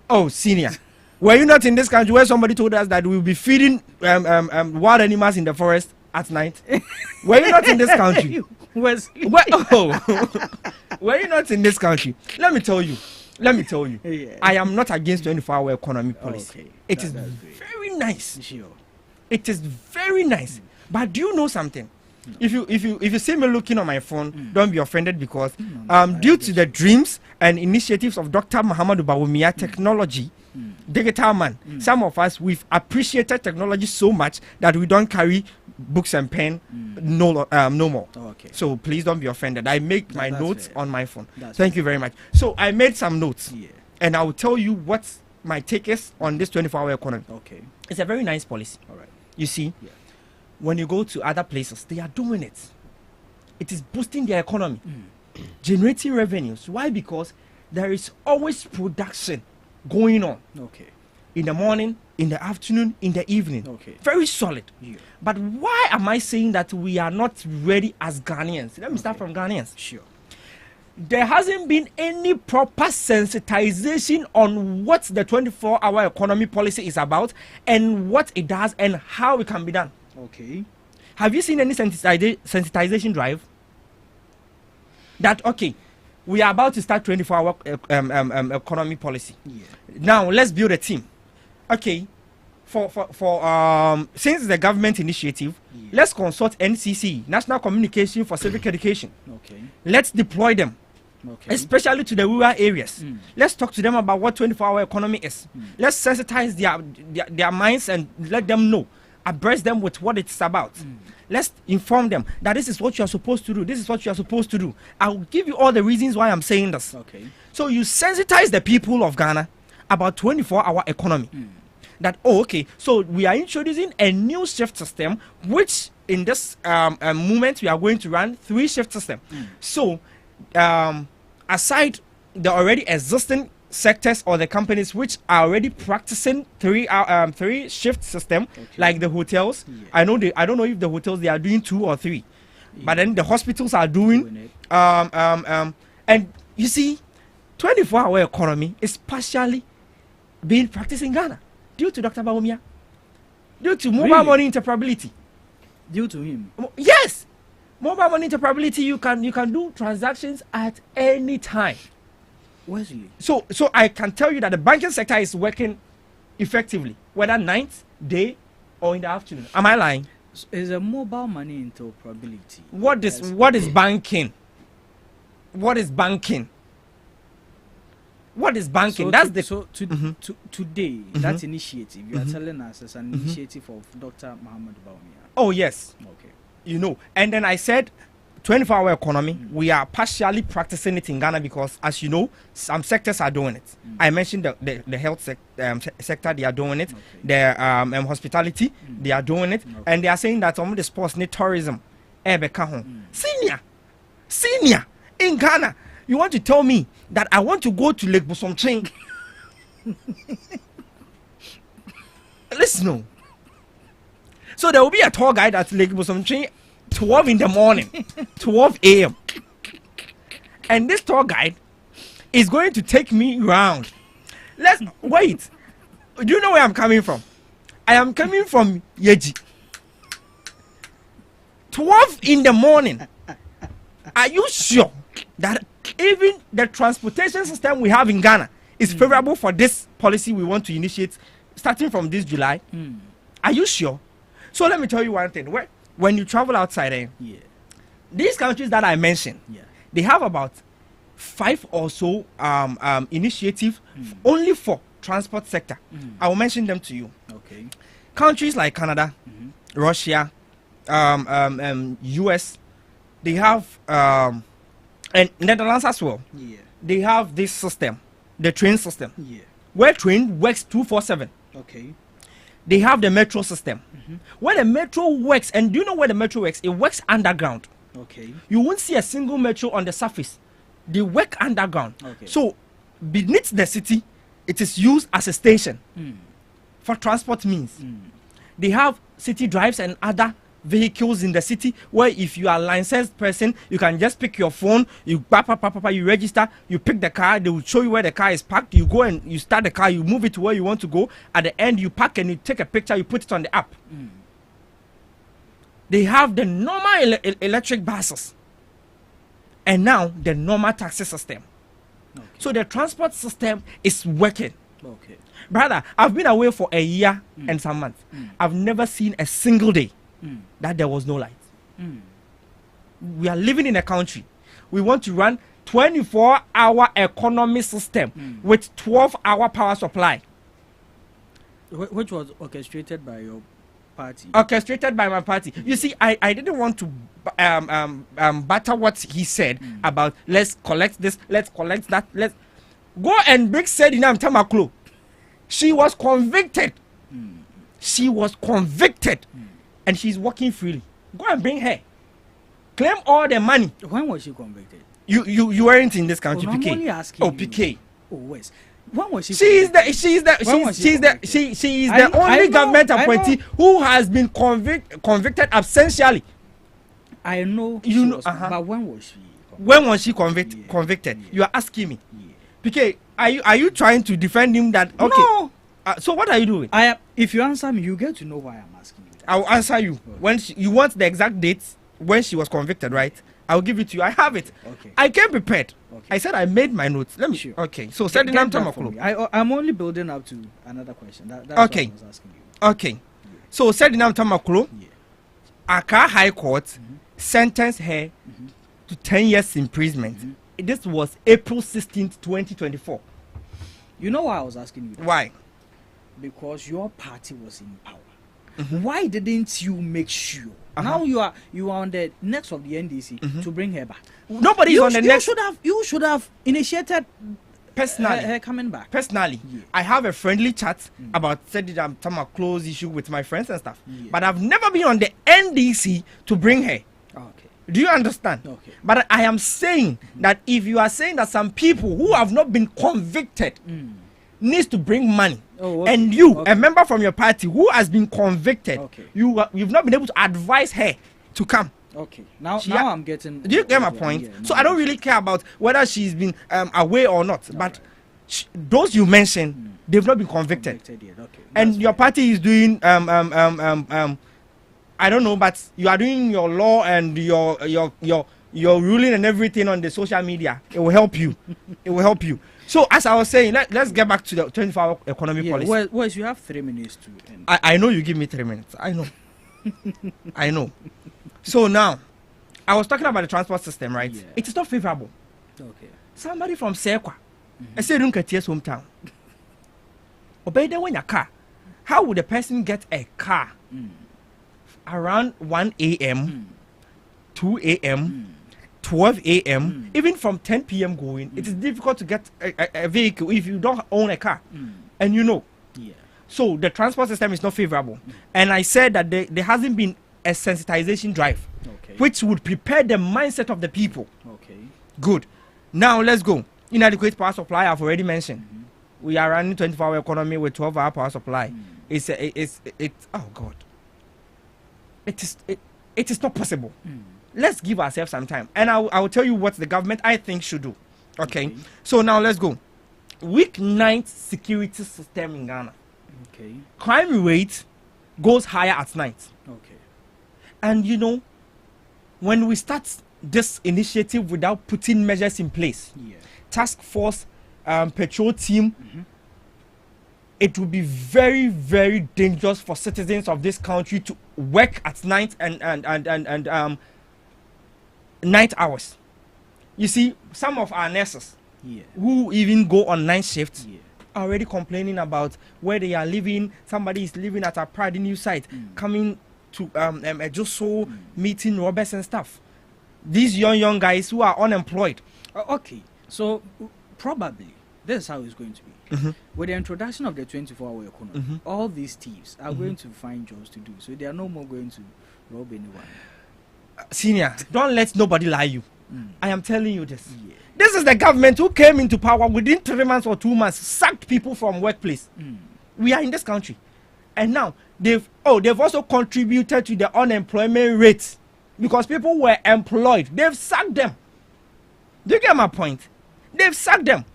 Oh, senior. Were you not in this country where somebody told us that we will be feeding wild animals in the forest at night? Were you not in this country? Were you not in this country? Let me tell you. Yeah. I am not against 24-hour economy policy. Okay. It is That's very nice. Sure. It is very nice. But do you know something? No. If you see me looking on my phone, don't be offended, because due to the dreams and initiatives of Dr. Muhammadu Bawumia, technology, digital man, some of us, we've appreciated technology so much that we don't carry books and pen no more. Okay. So please don't be offended. I make my notes fair. on my phone. That's Thank you very much. So I made some notes, Yeah. and I will tell you what my take is on this 24-hour economy. Okay. It's a very nice policy. All right. You see, Yeah. when you go to other places, they are doing it. It is boosting their economy, generating revenues. Why? Because there is always production going on. Okay. In the morning, in the afternoon, in the evening. Okay. Very solid. Yeah. But why am I saying that we are not ready as Ghanaians? Let me start from Ghanaians. Sure. There hasn't been any proper sensitization on what the 24-hour economy policy is about, and what it does, and how it can be done. Okay. Have you seen any sensitization drive? That, okay, we are about to start 24-hour economy policy. Yeah. Now let's build a team. Okay, for since the government initiative, let's consult NCC, National Communication for Civic Education. Okay. Let's deploy them, Okay. especially to the rural areas. Let's talk to them about what 24-hour economy is. Let's sensitize their minds and let them know, abreast them with what it's about. Let's inform them that this is what you are supposed to do. This is what you are supposed to do. I'll give you all the reasons why I'm saying this. Okay. So you sensitize the people of Ghana about 24-hour economy. That, okay, so we are introducing a new shift system, which in this moment we are going to run 3-shift system. So aside the already existing sectors or the companies which are already practicing 3-shift system, like the hotels. I don't know if the hotels, they are doing 2 or 3, but then the hospitals are doing and you see, 24-hour economy is partially being practiced in Ghana due to Dr. Bawumia, due to mobile money interoperability. Due to him? Yes, mobile money interoperability. You can do transactions at any time. Wesley. So I can tell you that the banking sector is working effectively, whether night, day, or in the afternoon. Am I lying? So is a mobile money interoperability? What is banking? What is banking? What is banking? So That's to, the so to, Mhm. to, today that initiative you are telling us is an initiative of Dr. Muhammad Bawumia. Oh yes, Okay. you know. And then I said 24-hour economy, we are partially practicing it in Ghana because, as you know, some sectors are doing it. I mentioned the health sector, they are doing it. Okay. The hospitality, they are doing it. Okay. And they are saying that some of the sports need tourism. Senior in Ghana. You want to tell me that I want to go to Lake Bosomtring? Listen, no. So there will be a tour guide at Lake Bosomtring 12 in the morning, 12 a.m. And this tour guide is going to take me around. Let's wait. Do you know where I'm coming from? I am coming from Yeji. 12 in the morning. Are you sure that even the transportation system we have in Ghana is favorable for this policy we want to initiate starting from this July? Are you sure? So let me tell you one thing. When you travel outside, Yeah. these countries that I mentioned, Yeah. they have about 5 or so initiative only for transport sector. I will mention them to you. Okay. Countries like Canada, Russia, US, they have and Netherlands as well. Yeah. They have this system, the train system, Yeah. where train works 247. Okay. They have the metro system, where the metro works. And do you know where the metro works? It works underground. Okay. You won't see a single metro on the surface. They work underground. Okay. So beneath the city, it is used as a station for transport means. They have city drives and other vehicles in the city where if you are a licensed person, you can just pick your phone, you you register, you pick the car, they will show you where the car is parked, you go and you start the car, you move it to where you want to go. At the end, you park and you take a picture, you put it on the app. They have the normal electric buses and now the normal taxi system. Okay. So the transport system is working. Okay. Brother, I've been away for a year and some months. I've never seen a single day that there was no light. We are living in a country. We want to run 24-hour economy system with 12-hour power supply. Which was orchestrated by your party. Orchestrated by my party. You see, I didn't want to batter what he said about let's collect this, let's collect that, let's go and bring Sedinam Tamaklo. She was convicted. She was convicted. And she's working freely. Go and bring her. Claim all the money. When was she convicted? You weren't in this country, I'm PK. only asking you. PK. Oh, yes. When was she? She is convicted? the only government appointee who has been convicted absentially. I know. You she know, was, uh-huh. But when was she? When was she convicted? Yeah. You are asking me. Yeah. PK, are you trying to defend him that okay? No. So what are you doing? If you answer me, you get to know why I'm asking you. I will answer you. When you want the exact date when she was convicted, right? I'll give it to you. I have it. Okay. I came prepared. Okay. I said I made my notes. Let me. Sure. Okay. So Get Sedinam that for me. Tamaklo. I'm only building up to another question. That's Okay. what I was asking you. Okay. So Sedinam Tamaklo, Yeah. Accra High Court sentenced her to 10 years imprisonment. This was April 16th, 2024. You know why I was asking you that? Why? Because your party was in power. Why didn't you make sure? Uh-huh. Now you are on the next of the NDC to bring her back. Nobody is on the next. You should have initiated Personally, her coming back. personally, Yeah. I have a friendly chat about Sedinam Tamaklo's issue with my friends and stuff. Yeah. But I've never been on the NDC to bring her. Okay. Do you understand? Okay. But I am saying that if you are saying that some people who have not been convicted needs to bring money, Oh, okay. and you, Okay. a member from your party who has been convicted, Okay. you've not been able to advise her to come. Okay. Now She- I'm getting. Do you get my point? Yeah, So now I don't really care about whether she's been away or not. But those you mentioned, they've not been convicted. yet. Okay. And That's your fine. party is doing I don't know, but you are doing your law and your ruling and everything on the social media. It will help you. It will help you. So as I was saying, let's get back to the 24-hour economy Yeah, policy. well, you have 3 minutes to end. I know you give me 3 minutes. I know. I know. So now, I was talking about the transport system, right? Yeah. It is not favorable. Okay. Somebody from Sekwa I say don't get yes hometown. Obey then when your car. How would a person get a car around 1 a.m., 2 a.m., 12 a.m., even from 10 p.m. going? It is difficult to get a vehicle if you don't own a car. And you know. Yeah. So the transport system is not favorable. And I said that there hasn't been a sensitization drive, which would prepare the mindset of the people. Okay. Good. Now let's go. Inadequate power supply, I've already mentioned. We are running 24-hour economy with 12-hour power supply. It's oh God. It is not possible. Let's give ourselves some time. And I will tell you what the government I think should do. Okay. So now let's go. Weeknight security system in Ghana. Okay. Crime rate goes higher at night. Okay. And you know, when we start this initiative without putting measures in place, task force, patrol team, it will be very, very dangerous for citizens of this country to work at night and night hours. You see, some of our nurses who even go on night shifts are already complaining about where they are living. Somebody is living at a Pride New site, coming to a just so meeting robbers and stuff. These young guys who are unemployed. Okay, so probably this is how it's going to be. With the introduction of the 24-hour economy, all these thieves are going to find jobs to do, so they are no more going to rob anyone. Senior, don't let nobody lie you. I am telling you this. This is the government who came into power within 3 months or 2 months, sacked people from workplace. We are in this country, and now they've also contributed to the unemployment rate because people were employed. They've sacked them. Do you get my point? They've sacked them.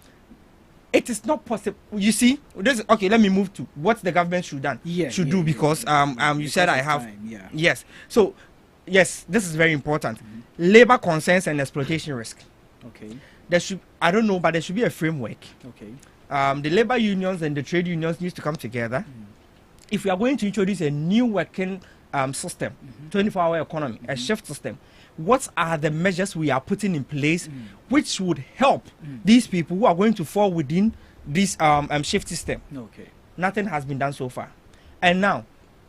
It is not possible. You see, this okay. Let me move to what the government should do because you said I have yes. So yes, this is very important. Labor concerns and exploitation risk. Okay. There should there should be a framework. Okay. The labor unions and the trade unions need to come together. If we are going to introduce a new working system, 24-hour economy, a shift system, what are the measures we are putting in place which would help these people who are going to fall within this shift system? Okay. Nothing has been done so far. And now,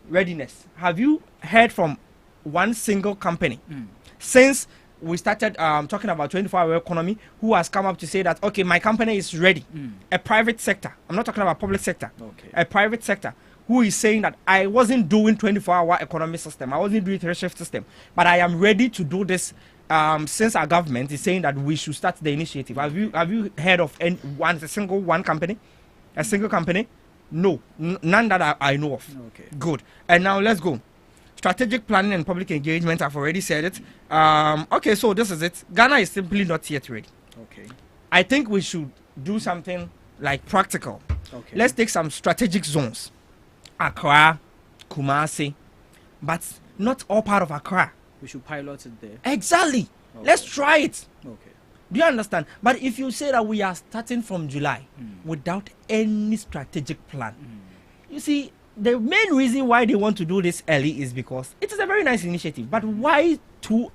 readiness. Have you heard from one single company since we started talking about 24-hour economy who has come up to say that, okay, my company is ready? A private sector. I'm not talking about public sector. Okay. A private sector who is saying that I wasn't doing 24-hour economy system. I wasn't doing three-shift system. But I am ready to do this since our government is saying that we should start the initiative. Have you heard of a single company? A single company? No. None that I know of. Okay. Good. And now let's go. Strategic planning and public engagement, I've already said it. Okay, so this is it. Ghana is simply not yet ready. Okay. I think we should do something like practical. Okay. Let's take some strategic zones. Accra, Kumasi, but not all part of Accra. We should pilot it there. Exactly. Okay. Let's try it. Okay. Do you understand? But if you say that we are starting from July without any strategic plan, you see, the main reason why they want to do this early is because it is a very nice initiative. But why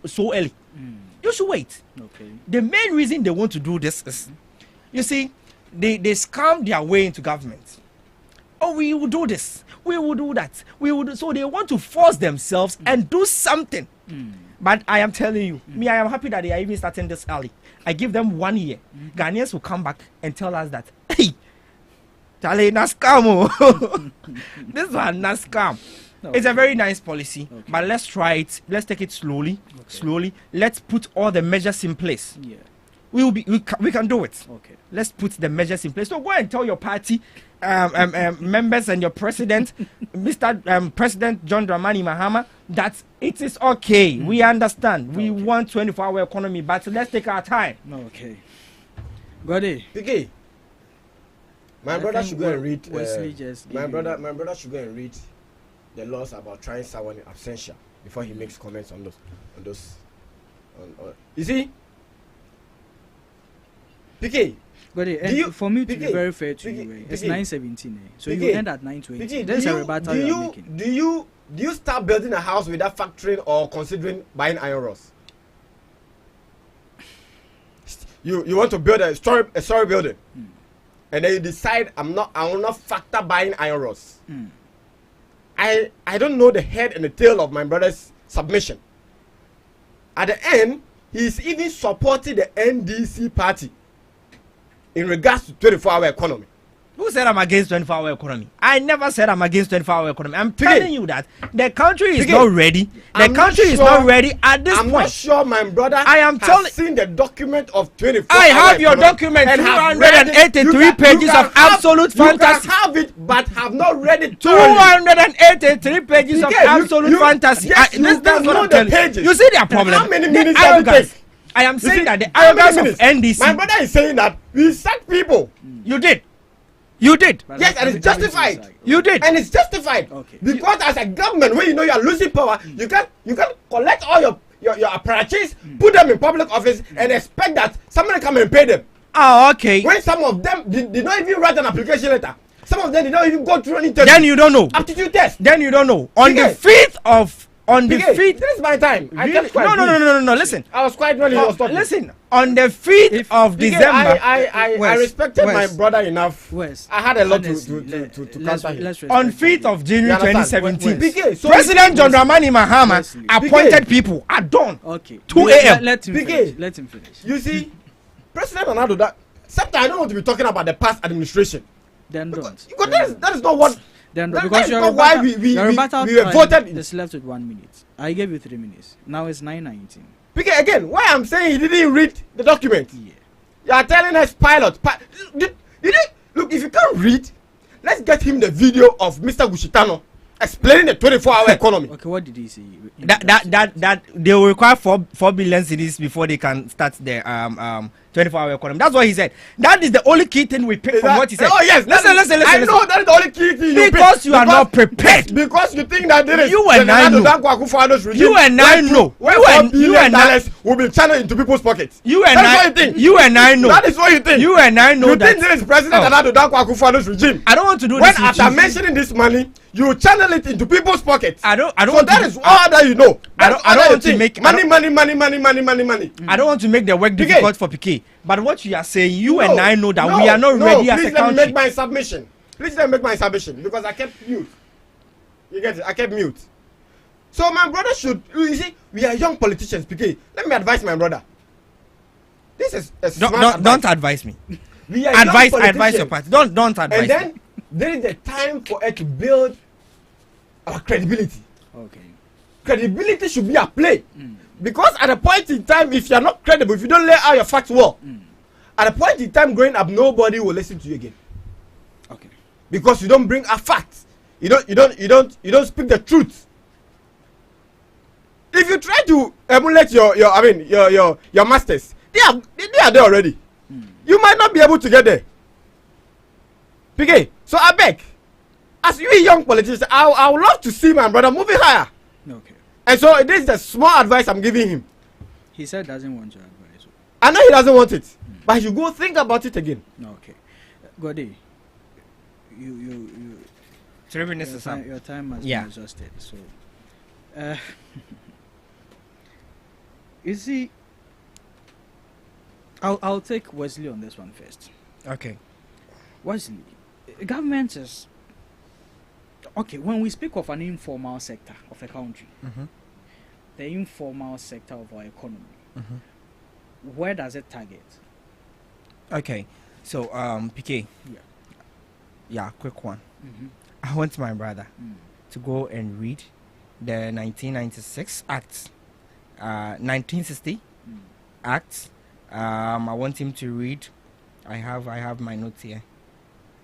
so early? You should wait. Okay. The main reason they want to do this is, you see, they scam their way into government. Oh, we will do this. We will do that. We will do. So they want to force themselves and do something. But I am telling you, I am happy that they are even starting this early. I give them 1 year. Ghanaians will come back and tell us that, hey, Tale na scam. This one na scam. Okay. It's a very nice policy, but let's try it. Let's take it slowly, slowly. Let's put all the measures in place. Yeah. We can do it. Okay. Let's put the measures in place. So go and tell your party members and your president, Mr. President John Dramani Mahama, that it is okay. We understand. We want 24-hour economy, but let's take our time. Okay. Got it. PK. My brother should go and read. Wesley just my brother should go and read the laws about trying someone in absentia before he makes comments on those. You see, PK. Got it. And for me to be very fair to you, it's 9:17. So you end at 9:20. There's a rebuttal you're making. Do you start building a house without factoring or considering buying iron rods? you want to build a story building, and then you decide I will not factor buying iron rods. I don't know the head and the tail of my brother's submission. At the end, he's even supporting the NDC party in regards to 24-hour economy. Who said I'm against 24-hour economy? I never said I'm against 24-hour economy. I'm telling you that the country is not ready. The country is not ready at this point. I'm not sure my brother has seen the document of 24-hour I have your document, 283 pages of absolute fantasy. You can have it, but have not read it. 283 pages of absolute fantasy. Yes, This is what I'm telling you. You see their problem. How many minutes have it taken? I am saying that the arrogance of NDC. My brother is saying that we sack people. You did. You did. But yes, and it's justified. You did. And it's justified. Okay. Because as a government, when you know you are losing power, you can collect all your apparatchiks, put them in public office, and expect that somebody come and pay them. Oh, okay. When some of them did not even write an application letter, some of them did not even go through an interview. Then you don't know. Aptitude test. Then you don't know. On the 5th of this is my time. Really? No. Listen. I was quite ready. Listen. On the 5th of December, I respected my brother enough. I had a lot to counter him. On 5th of January 2017, so President John Dramani Mahama appointed people at dawn. Okay. 2 a.m. Let him finish. You see, President Ronaldo, that sometimes I don't want to be talking about the past administration. Then don't. Because that is not what. Then because you're why we were voted. Just left with 1 minute. I gave you 3 minutes. Now it's 9:19. Because again, why I'm saying he didn't read the document. Yeah. You are telling us pilot. Look, if you can't read, let's get him the video of Mr. Gushitano explaining the 24-hour economy. Okay, what did he say? That they will require 4 billion cedis before they can start the 24-hour economy. That's what he said. That is the only key thing we pick from what he said. Oh yes, listen. I know that is the only key thing you because pick. You are not prepared. Because you think that there is you and I know. You and I know. You and I will be channeled into people's pockets. You and I. What you think. You and I know. That is what you think. You and I know you that. You think this is President Nana Dankwa Akufo-Addo's regime. I don't want to do when this. When after mentioning this money, you channel it into people's pockets. I don't. So that is all that you know. I don't want to make money. I don't want to make the work difficult for PK. But what you are saying, you and I know that we are not ready as a country. Please let me make my submission. Please let me make my submission because I kept mute. You get it? I kept mute. So my brother should. You see, we are young politicians. PK, let me advise my brother. This is a smart advice. Don't advise me. We are advise your party. Don't advise. And then there is the time for it to build our credibility. Okay. Credibility should be at play. Because at a point in time, if you are not credible, if you don't lay out your facts well, at a point in time growing up, nobody will listen to you again. Okay. Because you don't bring a fact. You don't speak the truth. If you try to emulate your masters, they are there already. You might not be able to get there. PK, so I beg, as you young politicians, I would love to see my brother moving higher. Okay. And so this is the small advice I'm giving him. He said doesn't want your advice. I know he doesn't want it, but you go think about it again. Okay. Gode, you 3 minutes your time has been exhausted. So, you see, I'll take Wesley on this one first. Okay. Wesley, government is okay. When we speak of an informal sector of a country, the informal sector of our economy, where does it target? Okay, so PK. Yeah, quick one. I want my brother to go and read the 1996 Act, 1960 Act. I want him to read. I have my notes here.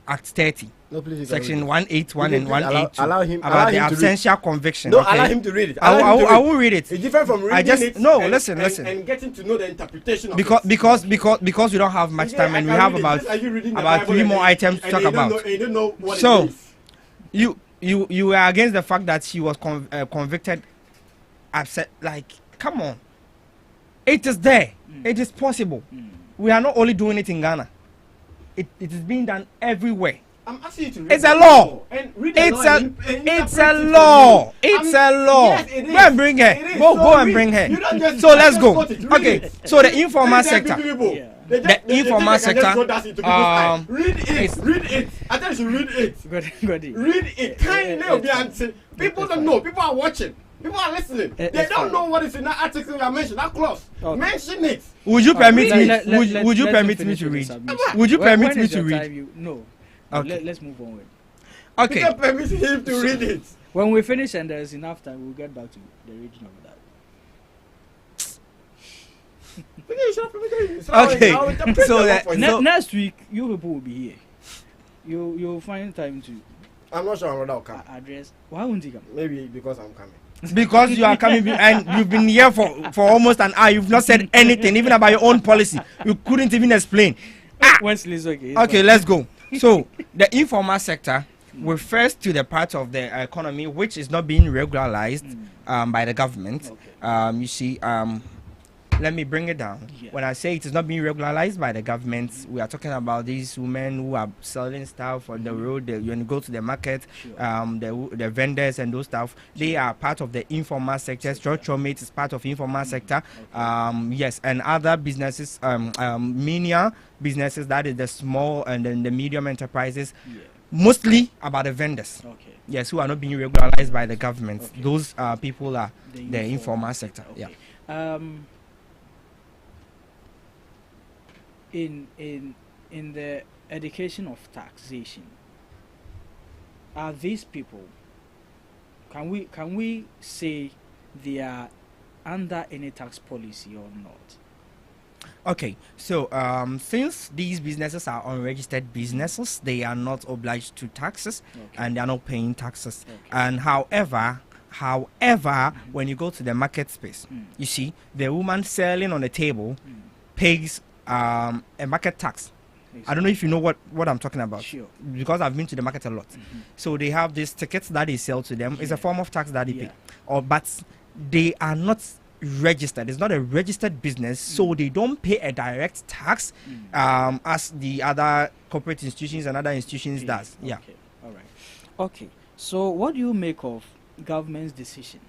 Act 30, no, please, Section 181 and 182 allow him about the absentia conviction. No, okay? allow him to read it. I will read it. It's different from reading it. Listen. And getting to know the interpretation of because it. Because we don't have much time and we have about 3 more items to talk about. You don't know what so, it is. you were against the fact that he was convicted. Upset, like, come on. It is there. It is possible. We are not only doing it in Ghana. It is being done everywhere. I'm asking you to read It's a law. And read It's law a and it's interpret a it law. for me. It's a law. Yes, it is. Go and bring her. It is. Go So and read. bring her. You don't just- So let's just go. quote it. Read Okay. it. So the informal Read it, sector. people. Yeah. The informal sector, Read it. it's- Read it. I tell you to read it. Got it. Read it. Kindly be answered. People don't know. People are watching. People are listening. They It's don't fine. know what is in that article you are mentioning. That clause. Okay. Mention it. Would you permit me? Would you let permit him me finish to with read? the submission. Would you When permit me is to your read? time? No. Okay. Let's move on. Okay. Peter permit him to read it. When we finish and there's enough time, we'll get back to the region of that. Okay. So that- So- Next week, you people will be here. You'll find time to I'm not sure whether I'll come. address. Why won't he come? Maybe because I'm coming. Because you are coming and you've been here for almost an hour. You've not said anything, even about your own policy. You couldn't even explain. Wednesday's okay. Okay, let's go. So the informal sector refers to the part of the economy which is not being regularized by the government. Okay. You see, let me bring it down. Yeah. When I say it is not being regularized by the government, we are talking about these women who are selling stuff on the road. When you go to the market, Sure. the vendors and those stuff, they are part of the informal sector. Structural mate is part of informal sector. Yes, and other businesses, menial businesses, that is the small and then the medium enterprises, Yeah. mostly about the vendors. Okay. Yes, who are not being regularized by the government. Okay. Those people are The the informal sector. Okay. Yeah. In the education of taxation, are these people? Can we say they are under any tax policy or not? Okay, so since these businesses are unregistered businesses, they are not obliged to taxes, Okay. and they are not paying taxes. Okay. And however, when you go to the market space, you see the woman selling on the table pays a market tax. I don't know if you know what I'm talking about. Sure. Because I've been to the market a lot. So they have these tickets that they sell to them. It's a form of tax that they pay. But they are not registered. It's not a registered business, so they don't pay a direct tax as the other corporate institutions and other institutions does. Yeah. Okay. All right. Okay. So what do you make of government's decision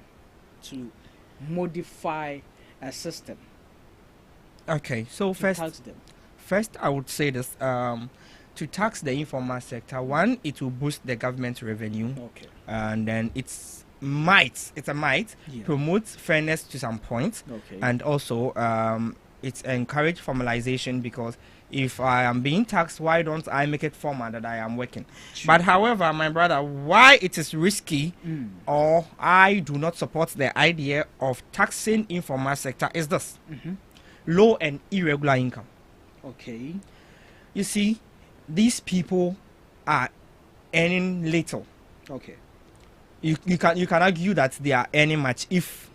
to modify a system Okay. So to tax them? First, I would say this: to tax the informal sector, one, it will boost the government revenue, Okay. and then it's a might Yeah. promote fairness to some point, Okay. and also it's encourage formalization, because if I am being taxed, why don't I make it formal that I am working? But however, my brother, why it is risky, or I do not support the idea of taxing informal sector is this: low and irregular income. Okay. You see, these people are earning little. Okay. You can argue that they are earning much if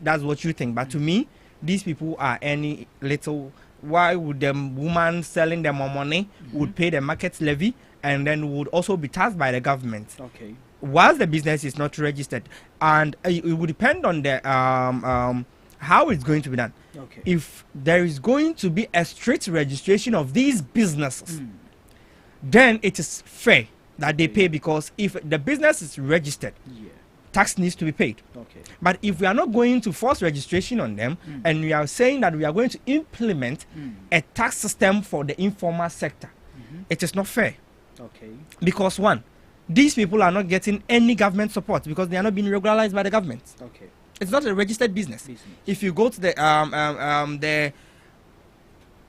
that's what you think, but to me, these people are earning little. Why would the woman selling them more money would pay the market levy and then would also be taxed by the government? Okay. Whilst the business is not registered, and it would depend on the how it's going to be done. Okay. If there is going to be a strict registration of these businesses, then it is fair that they pay, because if the business is registered, Yeah. tax needs to be paid. Okay. But if we are not going to force registration on them, and we are saying that we are going to implement a tax system for the informal sector, it is not fair. Okay. Because one, these people are not getting any government support because they are not being regularized by the government. Okay. It's not a registered business. If you go to the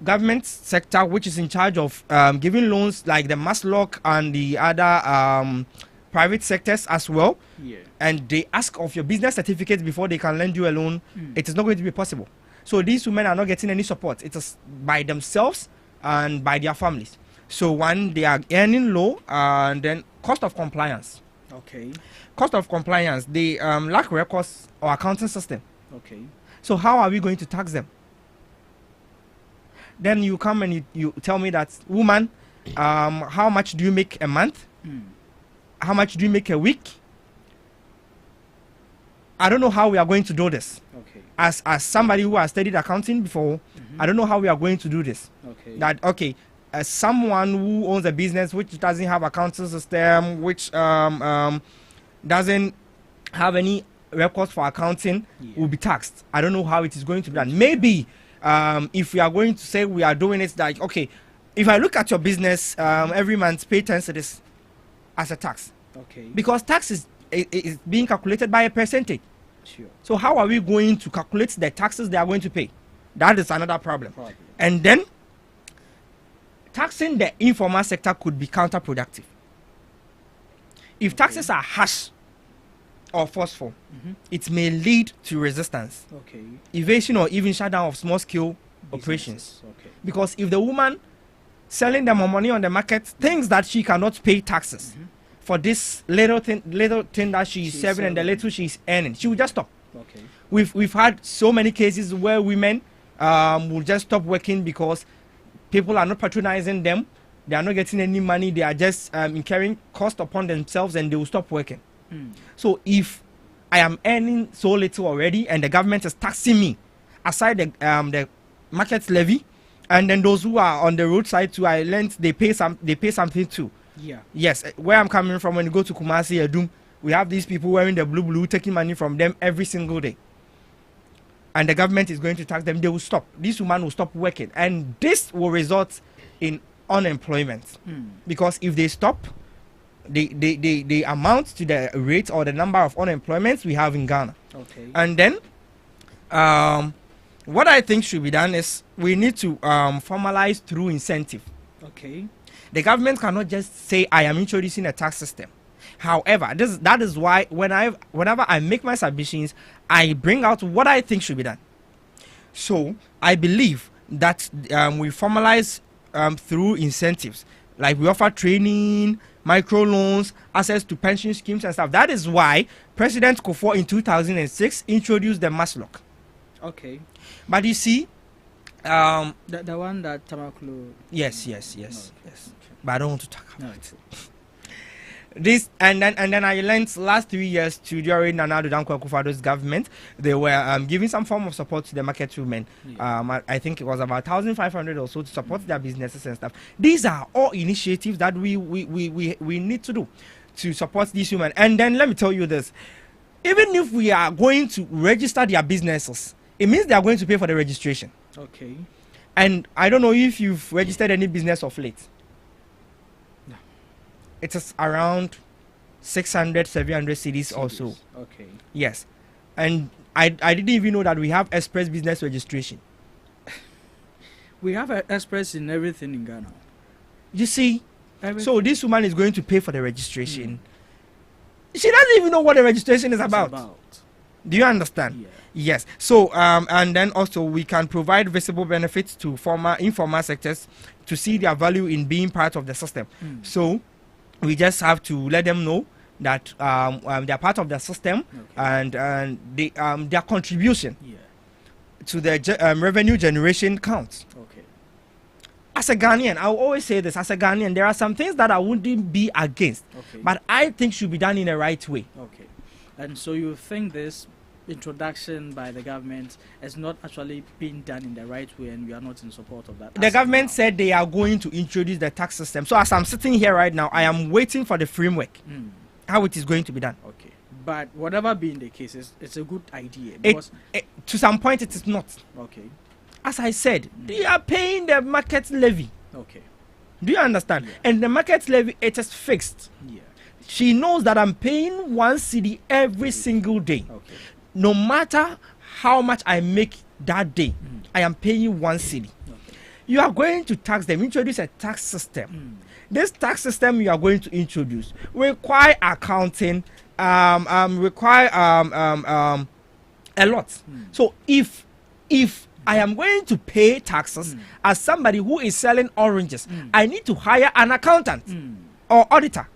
government sector, which is in charge of giving loans, like the Maslock and the other private sectors as well, Yeah. and they ask of your business certificate before they can lend you a loan, it is not going to be possible. So these women are not getting any support. It is by themselves and by their families. So one, they are earning low, and then cost of compliance. Okay. Cost of compliance, they lack records or accounting system. Okay. So how are we going to tax them? Then you come and you tell me that, woman, how much do you make a month? How much do you make a week? I don't know how we are going to do this. Okay. As somebody who has studied accounting before, I don't know how we are going to do this. Okay. That, okay, someone who owns a business which doesn't have accounting system, which doesn't have any records for accounting, will be taxed. I don't know how it is going to be done. Maybe if we are going to say we are doing it like, okay, if I look at your business every month, pay 10 cedis as a tax. Okay. Because tax is being calculated by a percentage. Sure. So how are we going to calculate the taxes they are going to pay? That is another problem. And then taxing the informal sector could be counterproductive. If taxes are harsh or forceful, it may lead to resistance, evasion, or even shutdown of small-scale operations. Because if the woman selling them money on the market thinks that she cannot pay taxes for this little thing that she's serving and the little she's earning, she will just stop. We've had so many cases where women will just stop working because people are not patronizing them. They are not getting any money. They are just incurring cost upon themselves, and they will stop working. So if I am earning so little already and the government is taxing me, aside the market levy, and then those who are on the roadside too, I learned they pay something too. Yes, where I'm coming from, when you go to Kumasi, Edum, we have these people wearing the blue taking money from them every single day, and the government is going to tax them. They will stop. This woman will stop working, and this will result in unemployment, because if they stop, they amount to the rate or the number of unemployments we have in Ghana. And then what I think should be done is we need to formalize through incentive. The government cannot just say I am introducing a tax system. However, that is why whenever I make my submissions, I bring out what I think should be done. So I believe that we formalize through incentives, like we offer training, microloans, access to pension schemes and stuff. That is why President Kufuor in 2006 introduced the Maslock. But you see, the one that Tamaklo. Yes. But I don't want to talk about it. This and then I learned last 3 years during Nana Addo Dankwa Akufo-Addo's government, they were giving some form of support to the market women. I think it was about 1,500 or so to support their businesses and stuff. These are all initiatives that we need to do to support these women. And then let me tell you this: even if we are going to register their businesses, it means they are going to pay for the registration. And I don't know if you've registered any business of late. It is around 600, 700 cedis or so. Yes. And I didn't even know that we have express business registration. We have express in everything in Ghana. You see? So this woman is going to pay for the registration. She doesn't even know what the registration is about. Do you understand? Yes. So and then also we can provide visible benefits to informal sectors to see their value in being part of the system. So we just have to let them know that they are part of the system, and their contribution to the revenue generation counts. As a Ghanaian, I will always say this: as a Ghanaian, there are some things that I wouldn't be against, but I think should be done in the right way. And so you think this introduction by the government has not actually been done in the right way, and we are not in support of that? The government said they are going to introduce the tax system. So as I'm sitting here right now, I am waiting for the framework, how it is going to be done. But whatever being the case, it's a good idea. Because to some point, it is not. As I said, they are paying the market levy. Do you understand? And the market levy, it is fixed. She knows that I'm paying 1 cedi every single day. No matter how much I make that day, I am paying 1 cedi. You are going to tax them, introduce a tax system. This tax system you are going to introduce require accounting, require a lot. So if I am going to pay taxes as somebody who is selling oranges, I need to hire an accountant or auditor.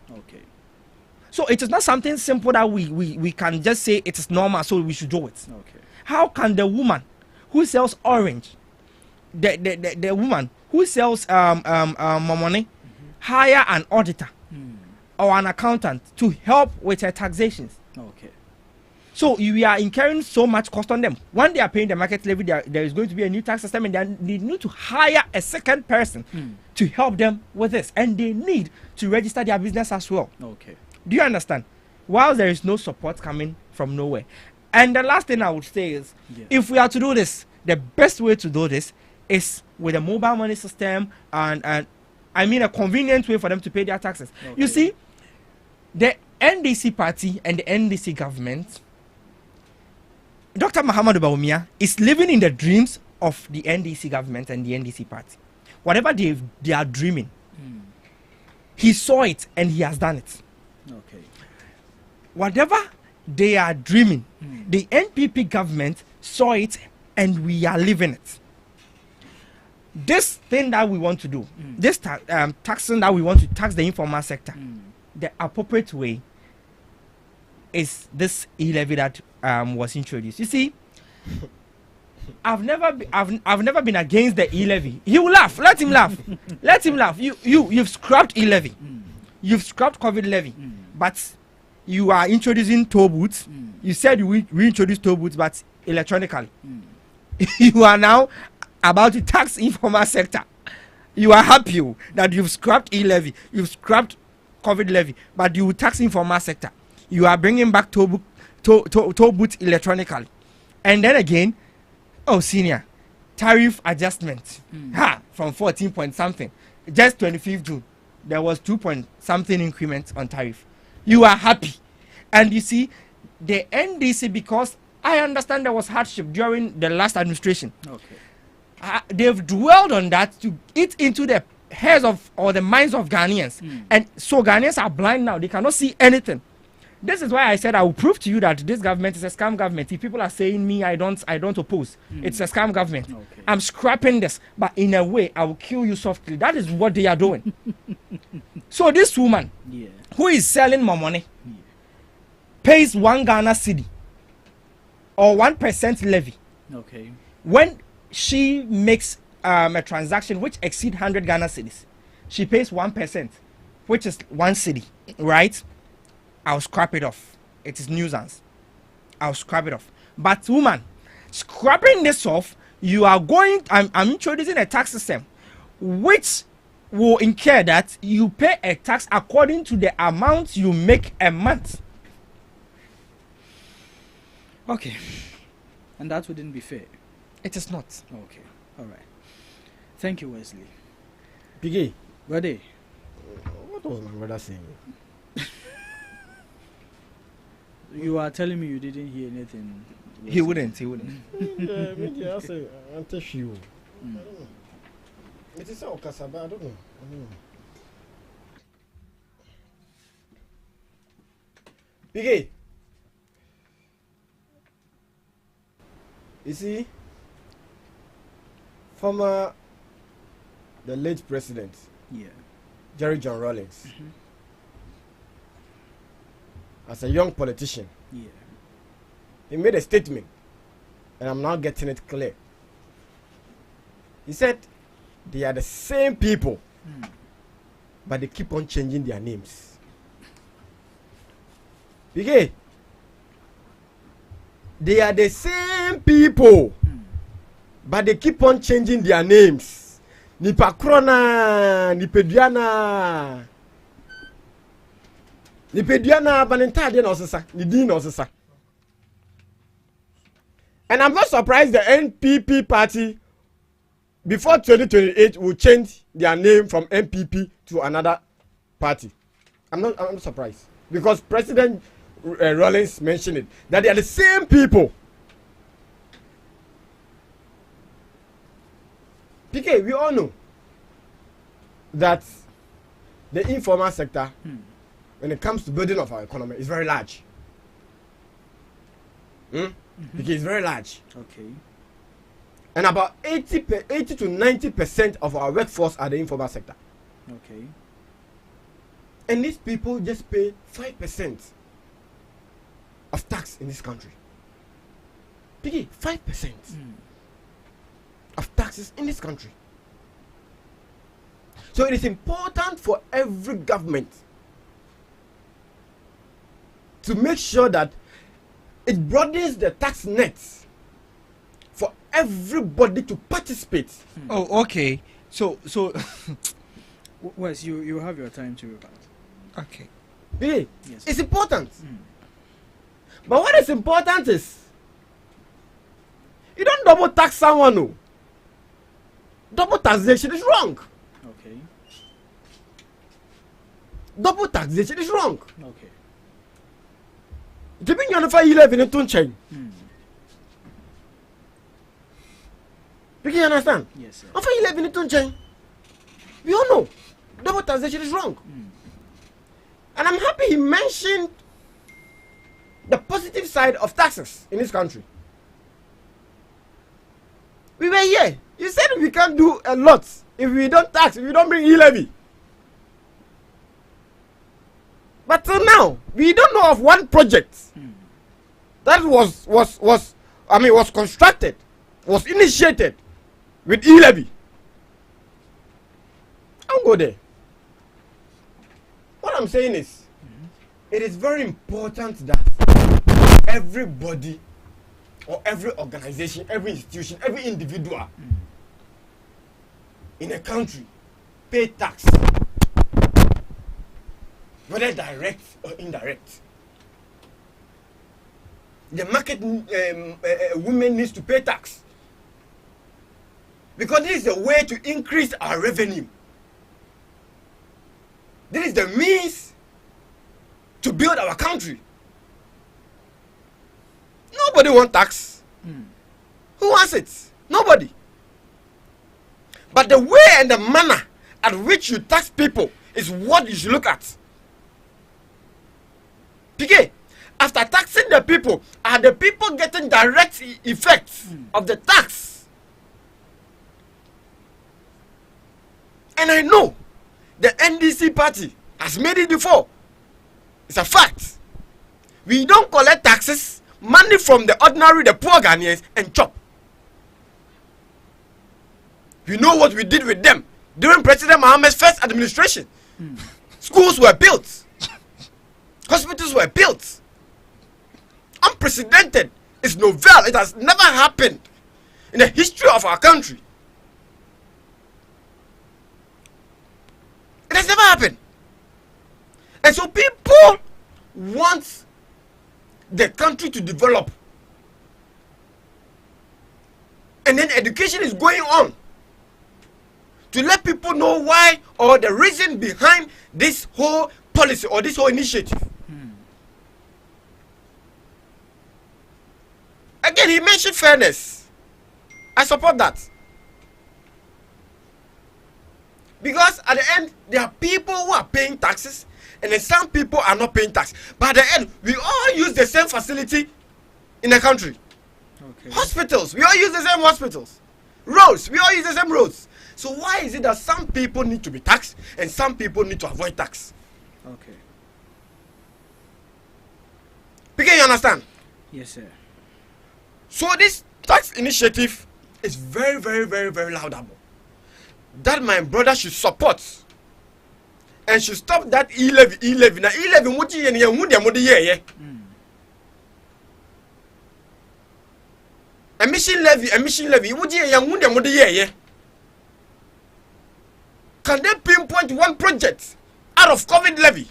So it is not something simple that we can just say it is normal, so we should do it. How can the woman who sells orange, the woman who sells money, hire an auditor or an accountant to help with her taxations? So we are incurring so much cost on them. When they are paying the market levy, there is going to be a new tax system, and they need to hire a second person to help them with this, and they need to register their business as well. Okay. Do you understand? While there is no support coming from nowhere. And the last thing I would say is, if we are to do this, the best way to do this is with a mobile money system and I mean a convenient way for them to pay their taxes. Okay. You see, the NDC party and the NDC government, Dr. Mahamudu Bawumia is living in the dreams of the NDC government and the NDC party. Whatever they are dreaming, he saw it and he has done it. Okay. Whatever they are dreaming, the NPP government saw it and we are living it. This thing that we want to do, this taxing that we want to tax the informal sector, the appropriate way is this e-levy that was introduced. You see, I've never been against the e-levy. He will laugh. Let him laugh. Let him laugh. You've scrapped e-levy. You've scrapped COVID levy, but you are introducing toll booths. You said you reintroduce toll booths, but electronically. You are now about to tax informal sector. You are happy that you've scrapped e-levy, you've scrapped COVID levy, but you will tax informal sector. You are bringing back toll booths electronically. And then again, senior, tariff adjustment. From 14 point something. Just 25th June, there was 2 point something increment on tariff. You are happy. And you see, the NDC, because I understand there was hardship during the last administration. Okay. They've dwelled on that to eat into the heads of or the minds of Ghanaians. And so Ghanaians are blind now. They cannot see anything. This is why I said I will prove to you that this government is a scam government. If people are saying me, I don't oppose. It's a scam government. Okay. I'm scrapping this, but in a way, I will kill you softly. That is what they are doing. So this woman, who is selling my money, pays 1 Ghana cedi or 1% levy. Okay. When she makes a transaction which exceeds 100 Ghana cedis, she pays 1%, which is 1 cedi, right? I'll scrap it off. It is nuisance. I'll scrap it off. But woman, scrapping this off, you are going. I'm introducing a tax system, which will incur that you pay a tax according to the amount you make a month. Okay, and that wouldn't be fair. It is not. Okay, all right. Thank you, Wesley. Piggy. Ready? What was my brother saying? You are telling me you didn't hear anything. He wouldn't. Yeah, I say, I'm telling you. I don't know. It is all Kasaba. I don't know. Piggy. You see, former the late president, Jerry John Rawlings, as a young politician, he made a statement, and I'm now getting it clear. He said they are the same people, but they keep on changing their names. Piggy. They are the same people, but they keep on changing their names. Nipakrona, Nipediana, Valentine, Nidin. And I'm not surprised the NPP party before 2028 will change their name from NPP to another party. I'm not surprised because President Rawlings mentioned it, that they are the same people. PK, we all know that the informal sector, when it comes to building of our economy, is very large. PK is very large. Okay. And about 80 to 90% of our workforce are the informal sector. Okay. And these people just pay 5% of tax in this country. Piggy, 5% of taxes in this country. So it is important for every government to make sure that it broadens the tax net for everybody to participate. Oh, okay. So Wes, you have your time to rebut. okay. Yeah. Yes. It's important. But what is important is you don't double tax someone. No. Double taxation is wrong. Okay. Double taxation is wrong. Okay. Depending on if I live in a tune chain. You understand? Yes, sir. If I live in a tune chain, we all know double taxation is wrong. And I'm happy he mentioned the positive side of taxes in this country. We were here. You said we can't do a lot if we don't tax, if we don't bring e-levy. But till now, we don't know of one project that was constructed, was initiated with e-levy. I'll go there. What I'm saying is, it is very important that everybody or every organization, every institution, every individual in a country pay tax, whether direct or indirect. The market women needs to pay tax because this is a way to increase our revenue. This is the means to build our country. Nobody wants tax. Who wants it? Nobody. But the way and the manner at which you tax people is what you should look at. PK, after taxing the people, are the people getting direct effects of the tax? And I know the NDC party has made it before. It's a fact. We don't collect taxes, money from the ordinary, the poor Ghanaians, and chop. We know what we did with them during President Mohammed's first administration. Schools were built. Hospitals were built. Unprecedented. It's novel. It has never happened in the history of our country. It has never happened. And so people want the country to develop. And then education is going on to let people know why or the reason behind this whole policy or this whole initiative. Again, he mentioned fairness. I support that. Because at the end, there are people who are paying taxes and then some people are not paying tax. But at the end, we all use the same facility in the country. Okay. Hospitals, we all use the same hospitals. Roads, we all use the same roads. So why is it that some people need to be taxed and some people need to avoid tax? Okay. Because you understand? Yes, sir. So this tax initiative is very, very, very, very laudable. That my brother should support and should stop that e-levy. Now e-levy muchi yen yen hu dia mo de ye. Emission levy muchi yen hu dia mo de ye. Can they pinpoint one project out of COVID levy?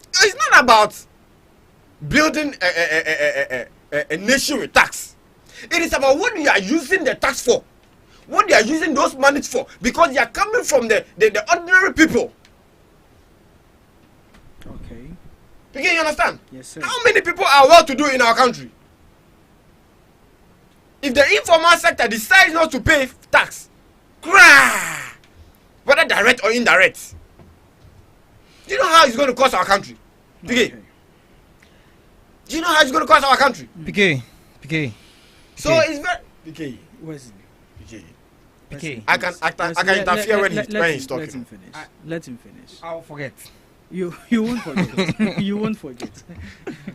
It's not about building a nation with tax. It is about what you are using the tax for, what they are using those monies for, because they are coming from the ordinary people. Okay. You understand? Yes, sir. How many people are well to do in our country? If the informal sector decides not to pay tax, cry, whether direct or indirect, do you know how it's going to cost our country? Okay. Do you know how it's going to cost our country? PK. So it's very PK. Where's PK. I can interfere when he's talking. Let him finish. Let him finish. I'll forget. You won't forget. You won't forget.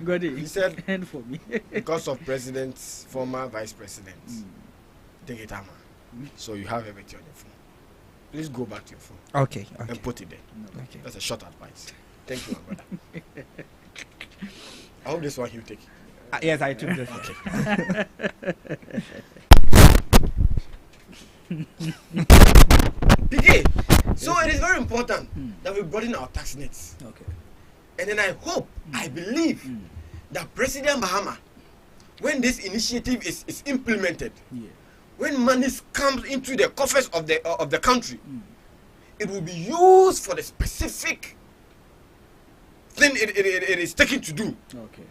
Godi, He said hand for me. because of president's former vice president, Degitama. So you have everything on your phone. Please go back to your phone Okay. and put it there. Okay. That's a short advice. Thank you, my brother. I hope this one you take. Yes, I took this. PK, so it is very important that we broaden our tax nets. Okay. And then I hope, I believe that President Mahama, when this initiative is implemented, when money comes into the coffers of the country, it will be used for the specific thing it is taken to do. Okay.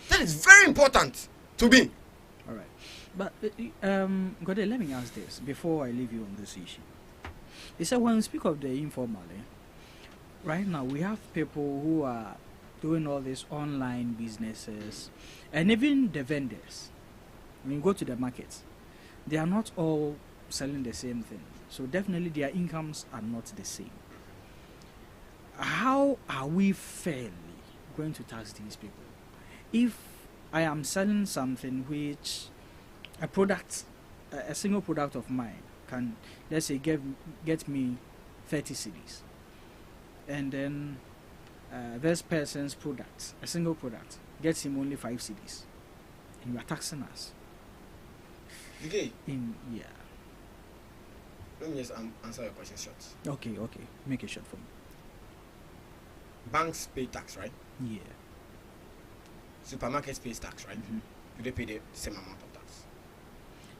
That is very important to me. All right. But Gode, let me ask this before I leave you on this issue. You said when we speak of the informal, right now we have people who are doing all these online businesses, and even the vendors. When you go to the markets, they are not all selling the same thing. So definitely their incomes are not the same. How are we fairly going to tax these people? If I am selling something which a product, a single product of mine can, let's say, get me 30 cedis, and then this person's product, a single product, gets him only 5 cedis, and you are taxing us. Okay. Yeah. Let me just answer your question short. Okay. Make it short for me. Banks pay tax, right? Yeah. Supermarkets pay tax, right? Do they pay the same amount of tax?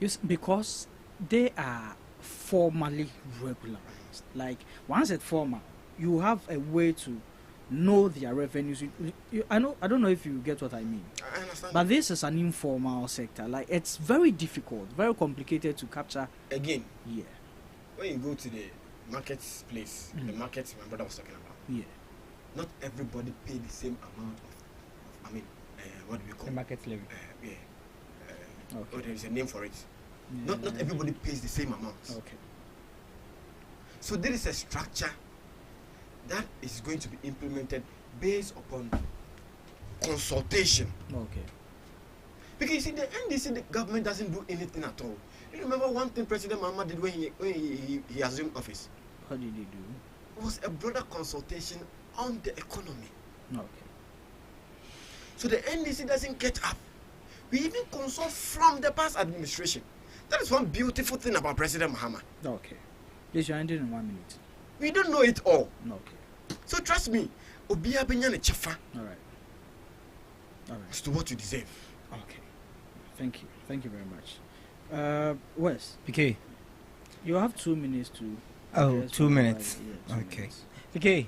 Yes, because they are formally regularized. Like once it's formal, you have a way to know their revenues. I don't know if you get what I mean. I understand. But this is an informal sector. Like it's very difficult, very complicated to capture. Again, Yeah. when you go to the marketplace, the market my brother was talking about, Yeah. not everybody pay the same amount of what do we call The market levy. Oh, there is a name for it. Yeah. Not everybody pays the same amount. Okay. So there is a structure that is going to be implemented based upon consultation. Okay. Because you see, the NDC, the government doesn't do anything at all. You remember one thing President Mahama did when he assumed office? What did he do? It was a broader consultation on the economy. Okay. So the NDC doesn't get up. We even consult from the past administration. That is one beautiful thing about President Mahama. Okay. Yes, you're ending in 1 minute. We don't know it all. Okay. So trust me, Obiya Benyane Chefa All right. as to what you deserve. Okay. Thank you. Thank you very much. Wes, PK. you have 2 minutes to. Oh, address 2 what minutes. I- yeah, 2 Okay. minutes. PK.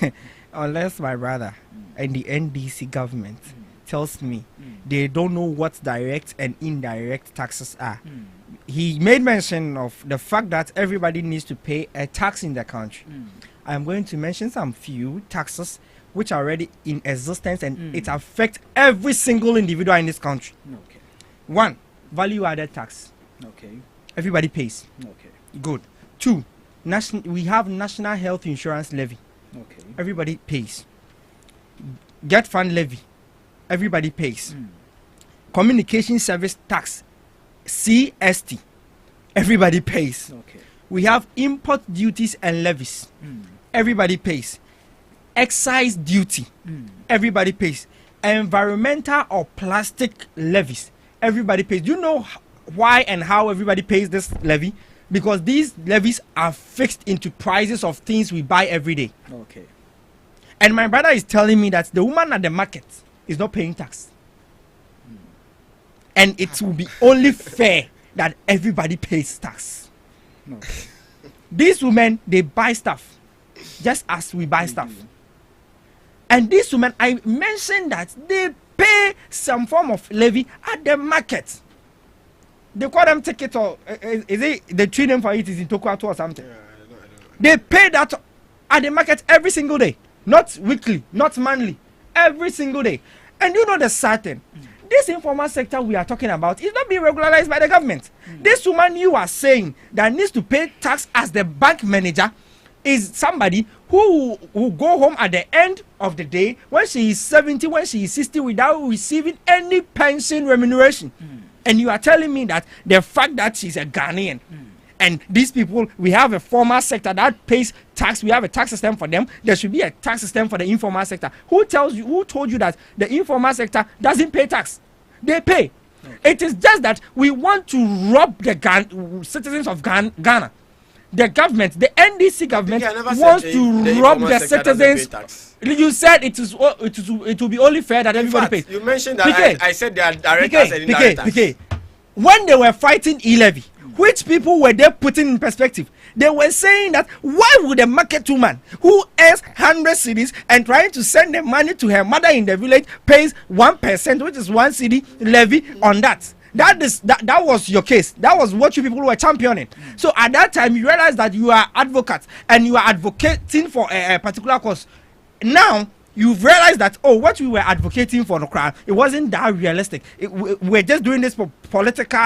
Yes. Unless my brother and the NDC government tells me Mm. they don't know what direct and indirect taxes are. Mm. He made mention of the fact that everybody needs to pay a tax in the country. Mm. I'm going to mention some few taxes which are already in existence and Mm. it affects every single individual in this country. Okay. 1, value added tax. Okay. Everybody pays. Okay. Good. 2, we have national health insurance levy. Okay. Everybody pays. Get fund levy. Everybody pays. Mm. Communication service tax, CST. Everybody pays. Okay. We have import duties and levies. Mm. Everybody pays. Excise duty. Mm. Everybody pays. Environmental or plastic levies. Everybody pays. Do you know why and how everybody pays this levy? Because these levies are fixed into prices of things we buy every day. Okay. And my brother is telling me that the woman at the market is not paying tax. And it will be only fair that everybody pays tax. Okay. These women, they buy stuff just as we buy stuff. And these women, I mentioned that they pay some form of levy at the market. They call them ticket or is it the tree name for it is in Tokwatu or something? I don't know. They pay that at the market every single day, not weekly, not monthly, every single day. And you know the certain, this informal sector we are talking about is not being regularized by the government. This woman you are saying that needs to pay tax as the bank manager is somebody who will go home at the end of the day when she is 70, when she is 60 without receiving any pension remuneration. And you are telling me that the fact that she's a Ghanaian and these people, we have a formal sector that pays tax. We have a tax system for them. There should be a tax system for the informal sector. Who told you that the informal sector doesn't pay tax? They pay. Okay. It is just that we want to rob the citizens of Ghana. The government, the NDC government, wants to rob the citizens. You said it will be only fair that everybody pays. You mentioned that I said there are directors and indirectors. When they were fighting e-levy, which people were they putting in perspective? They were saying that why would a market woman who earns 100 cedis and trying to send the money to her mother in the village pays 1%, which is 1 cedi levy on that? That was your case. That was what you people were championing. So at that time, you realize that you are advocates and you are advocating for a particular cause. Now you've realized that what we were advocating for the crowd, it wasn't that realistic. We're just doing this for political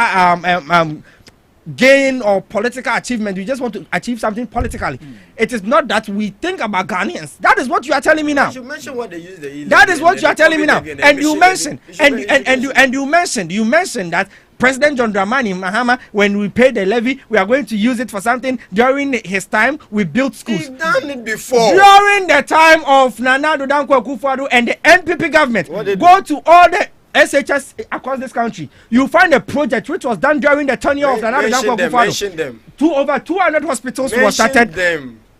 gain or political achievement. We just want to achieve something politically. It is not that we think about Ghanaians. That is what you are telling me now. You mentioned what they use that is what you are telling me now. And you mentioned you mentioned that President John Dramani Mahama, when we pay the levy, we are going to use it for something. During his time, we built schools. He's done it before. During the time of Nana Addo Dankwa Akufo-Addo and the NPP government, go to all the SHS across this country. You find a project which was done during the tenure of Nana Addo Dankwa Akufo-Addo. Over 200 hospitals were started.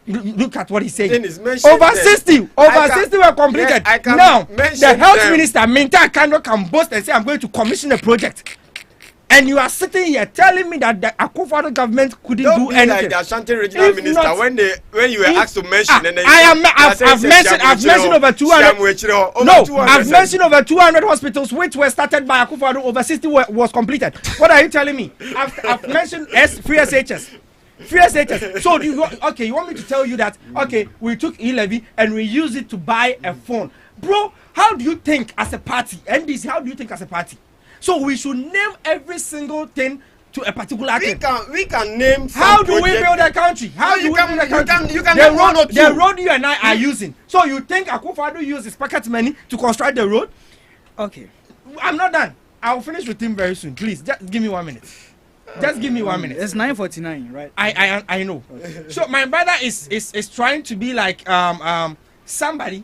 Look at what he's saying. Over 60 were completed. Now, the health minister, Minta Kano, can boast and say, I'm going to commission a project. And you are sitting here telling me that the Akufo-Addo government couldn't do anything. Like the Ashanti regional minister not, when you were asked to mention. I've mentioned over 200. No, I've mentioned over 200 hospitals which were started by Akufo-Addo. Over 60 was completed. What are you telling me? I've mentioned free SHS. Free SHS. So you want me to tell you that we took e-levy and we used it to buy a phone, bro? How do you think as a party? NDC, how do you think as a party? So we should name every single thing to a particular thing. We can name. How do we build a country? How do we build a country? You can the road you and I are using. So you think Akufo-Addo used his pocket money to construct the road? Okay. I'm not done. I'll finish with him very soon. Please, just give me 1 minute. Just give me 1 minute. It's 9:49, right? I know. Okay. So my brother is trying to be like somebody.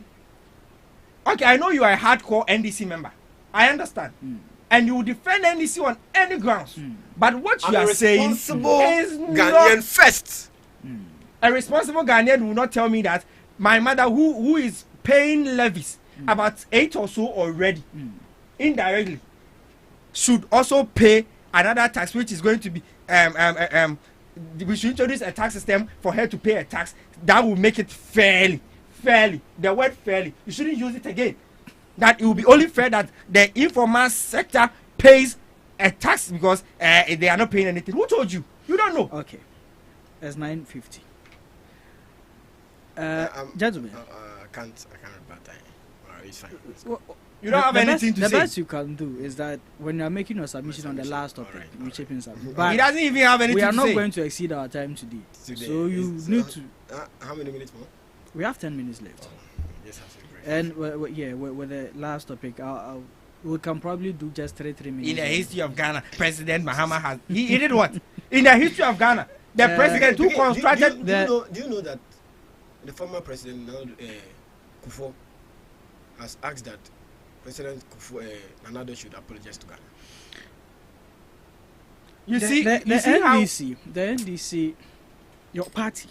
Okay, I know you are a hardcore NDC member. I understand. And you will defend NDC on any grounds. But what you are saying is Ghanaian first. A responsible Ghanaian will not tell me that my mother, who is paying levies about 8 or so already, indirectly, should also pay another tax, which is going to be we should introduce a tax system for her to pay a tax that will make it fairly. The word fairly, you shouldn't use it again. That it will be only fair that the informal sector pays a tax because they are not paying anything. Who told you? You don't know. Okay, it's 9:50. Gentlemen, I can't rebut that. It's fine. You don't have anything to say. The best you can do is that when you are making your submission on the last topic, you chip in something. But he doesn't even have anything to say. We are not going to exceed our time today. So you need to. How many minutes more? We have 10 minutes left. Yes, and with the last topic, we can probably do just 3 minutes. In the history of Ghana, President Mahama has he did what? In the history of Ghana, the president who constructed. Do you know that the former president Kufuor has asked that President Nana Addo should apologize to Ghana? The NDC, your party,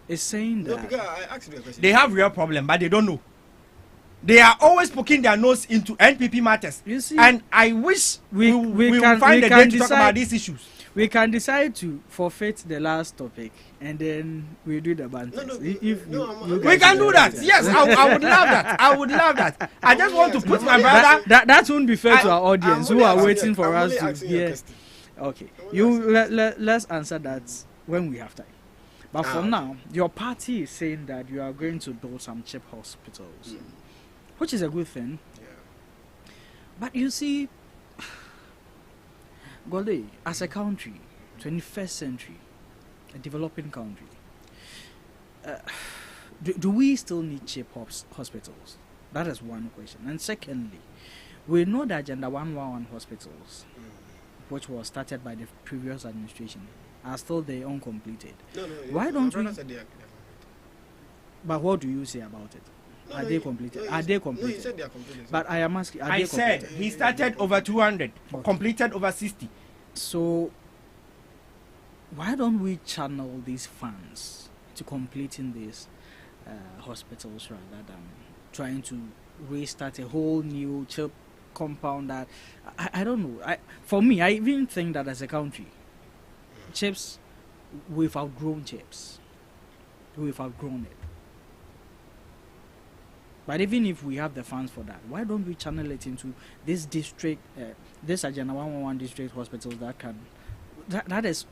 is saying that because I asked you a question. They have real problem, but they don't know. They are always poking their nose into NPP matters. You see, and I wish we will find a day to talk about these issues. We can decide to forfeit the last topic and then we do the banter. We can do that. Yes, I would love that. I would love that. I just want to put my brother. That won't be fair to our audience who are waiting for us to hear. Okay, let's answer that when we have time. But for now, your party is saying that you are going to build some cheap hospitals, which is a good thing. Yeah. But you see, Gole, as a country, 21st century, a developing country, do we still need cheap hospitals? That is one question. And secondly, we know that Agenda 111 hospitals, which was started by the previous administration, are still there uncompleted. No, Why my don't brother we? said they are But what do you say about it? No, Are no, they he- completed? no, Are he- they No, he completed? said they are completed. But I am asking, are I they said completed? he started over 200, completed over 60. So why don't we channel these funds to completing these hospitals rather than trying to restart a whole new chip compound that I don't know. For me, I even think that as a country, chips, we've outgrown chips. We've outgrown it. But even if we have the funds for that, why don't we channel it into this district, this Agenda 111 district hospitals that is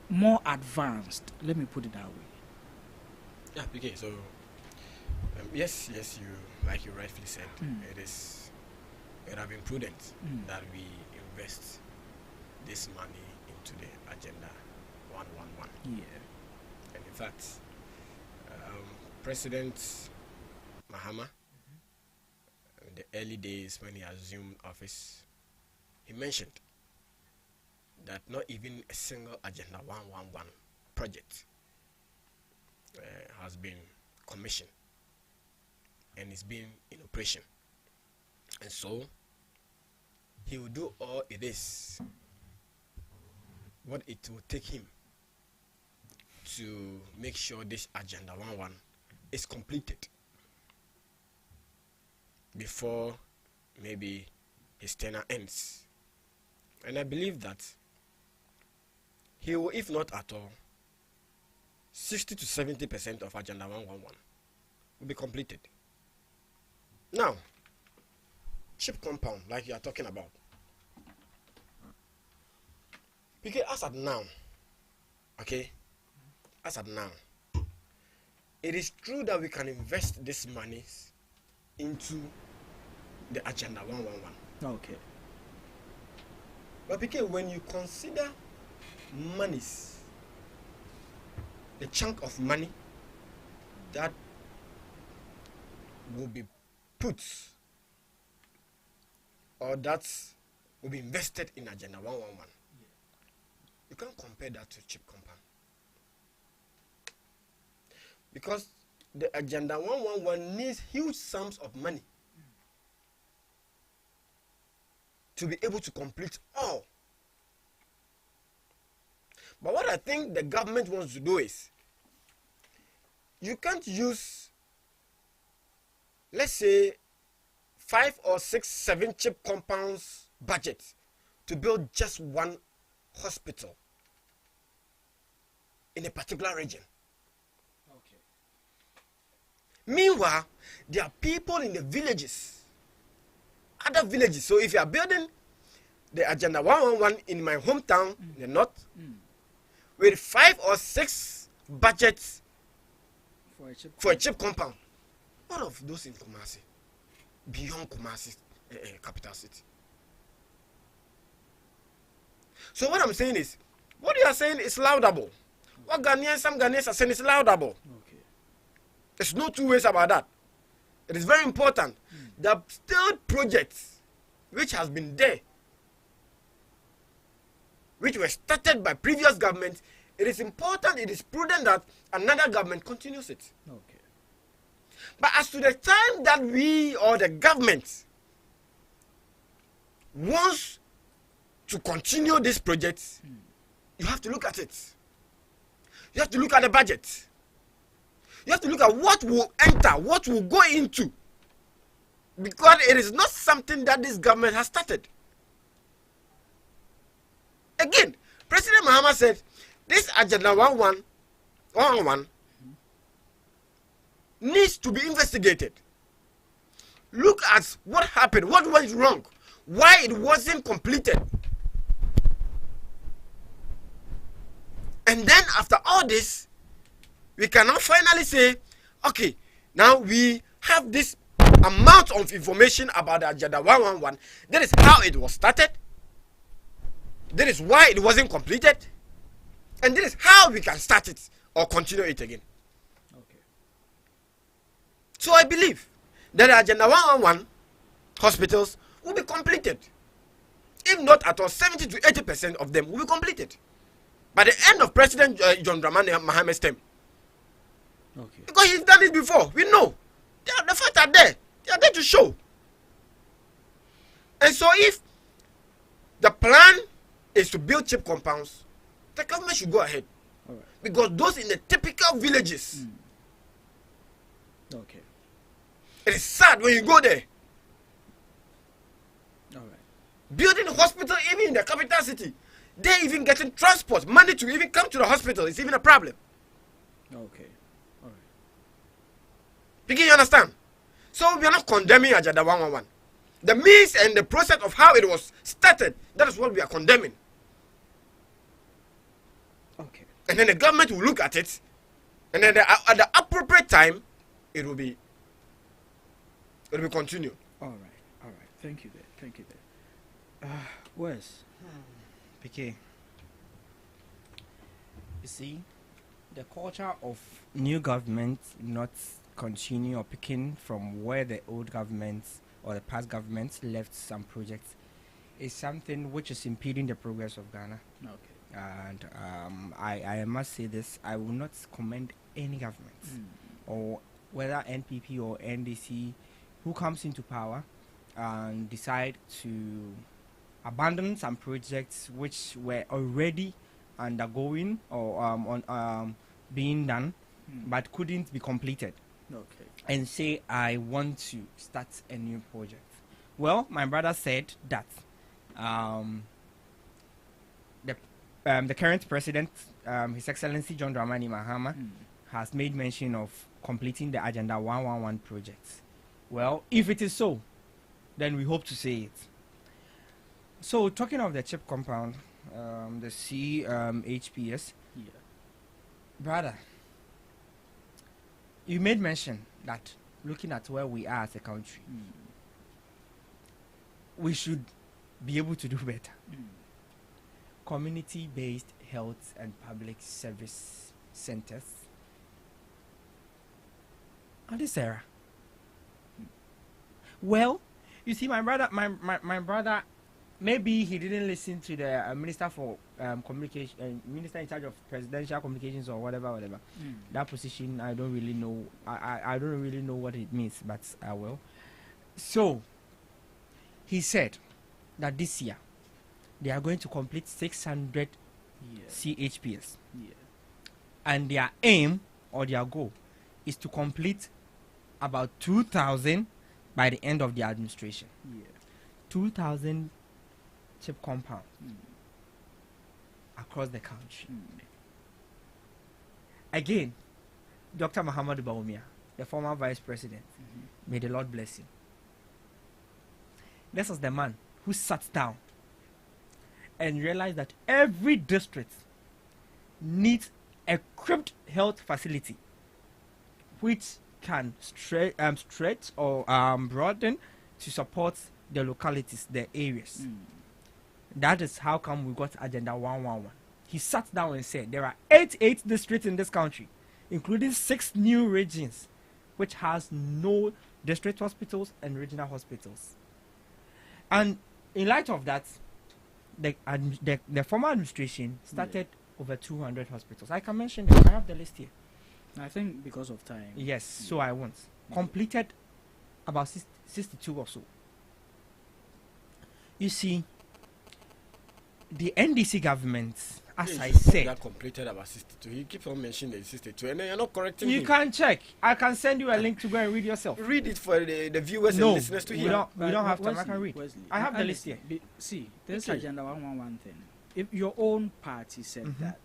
more advanced? Let me put it that way. Yeah, okay, so yes, you like you rightfully said, it have been prudent that we invest this money into the Agenda 111. Yeah. And in fact, President Mahama, in the early days when he assumed office, he mentioned that not even a single Agenda 111 project has been commissioned and is being in operation. And so, he will do all it is, what it will take him to make sure this Agenda 111 is completed before maybe his tenure ends. And I believe that he will, if not at all, 60 to 70% of Agenda 111 will be completed. Now, chip compound, like you are talking about. Because as at now, okay, as at now, it is true that we can invest this money into the Agenda 111. Okay. But because when you consider monies, the chunk of money that will be put or that will be invested in Agenda 111, you can't compare that to chip compound. Because the Agenda 111 needs huge sums of money to be able to complete all. But what I think the government wants to do is, you can't use, let's say, 5 or 6, 7 chip compounds budget to build just one hospital in a particular region. Okay. Meanwhile, there are people in the villages, other villages. So if you are building the Agenda 111 in my hometown, in the north, with 5 or 6 budgets for a chip compound, what of those in Kumasi, beyond Kumasi capital city? So what I'm saying is, what you are saying is laudable. What some Ghanaians are saying is laudable. Okay. There's no two ways about that. It is very important that still projects which has been there, which were started by previous governments, it is important, it is prudent that another government continues it. Okay. But as to the time that we or the government wants to continue this project, you have to look at it. You have to look at the budget. You have to look at what will enter, what will go into. Because it is not something that this government has started. Again, President Mahama said this Agenda 111 needs to be investigated. Look at what happened, what went wrong, why it wasn't completed. And then after all this, we can now finally say, okay, now we have this amount of information about the Agenda 111. That is how it was started. That is why it wasn't completed. And this is how we can start it or continue it again. Okay. So I believe that the Agenda 111 hospitals will be completed. If not at all, 70 to 80% of them will be completed. by the end of President John Dramani Mahamad's term. Okay. Because he's done it before. We know. The facts are there. They are there to show. And so if the plan is to build cheap compounds, the government should go ahead. All right. Because those in the typical villages, Okay. it is sad when you go there. All right. Building a hospital even in the capital city, they even getting transport, money to even come to the hospital is even a problem. Okay. All right. Begin you understand? So we are not condemning Agenda 111. The means and the process of how it was started, that is what we are condemning. Okay. And then the government will look at it, and then at the appropriate time, it will continue. All right. All right. Thank you there. Thank you there. Wes. PK. You see, the culture of new government not continue or picking from where the old governments or the past governments left some projects is something which is impeding the progress of Ghana. Okay. And I must say this, I will not commend any government or whether NPP or NDC who comes into power and decide to abandon some projects which were already undergoing or being done but couldn't be completed. Okay. And say, I want to start a new project. Well, my brother said that the current president, His Excellency John Dramani Mahama, has made mention of completing the Agenda 111 project. Well, if it is so, then we hope to see it. So, talking of the chip compound, the CHPS, brother, you made mention that looking at where we are as a country, we should be able to do better. Community-based health and public service centers. And this era. Well, you see, my brother, maybe he didn't listen to the minister for communication, minister in charge of presidential communications or whatever. That position, I don't really know. I don't really know what it means, but I will. So, he said that this year they are going to complete 600 CHPS, and their aim or their goal is to complete about 2,000 by the end of the administration. 2,000 chip compound across the country. Again, Dr. Muhammadu Bawumia, the former vice president, may the Lord bless him. This was the man who sat down and realized that every district needs a equipped health facility which can stretch or broaden to support the localities, the areas. That is how come we got Agenda 111. He sat down and said there are 88 districts in this country, including 6 new regions, which has no district hospitals and regional hospitals. And in light of that, the former administration started over 200 hospitals. I can mention them. I have the list here. I think because of time. Yes, so I won't. Completed about 62 or so. You see, the NDC government, as I said, that completed about 62. He keeps on mentioning the 62, and then you're not correcting you him. can check. I can send you a link to go and read yourself. Read it for the viewers No, and listeners to we hear. don't have time. I can read. Wesley, I have the list here. See, this Okay. Agenda 111 thing. If your own party said that,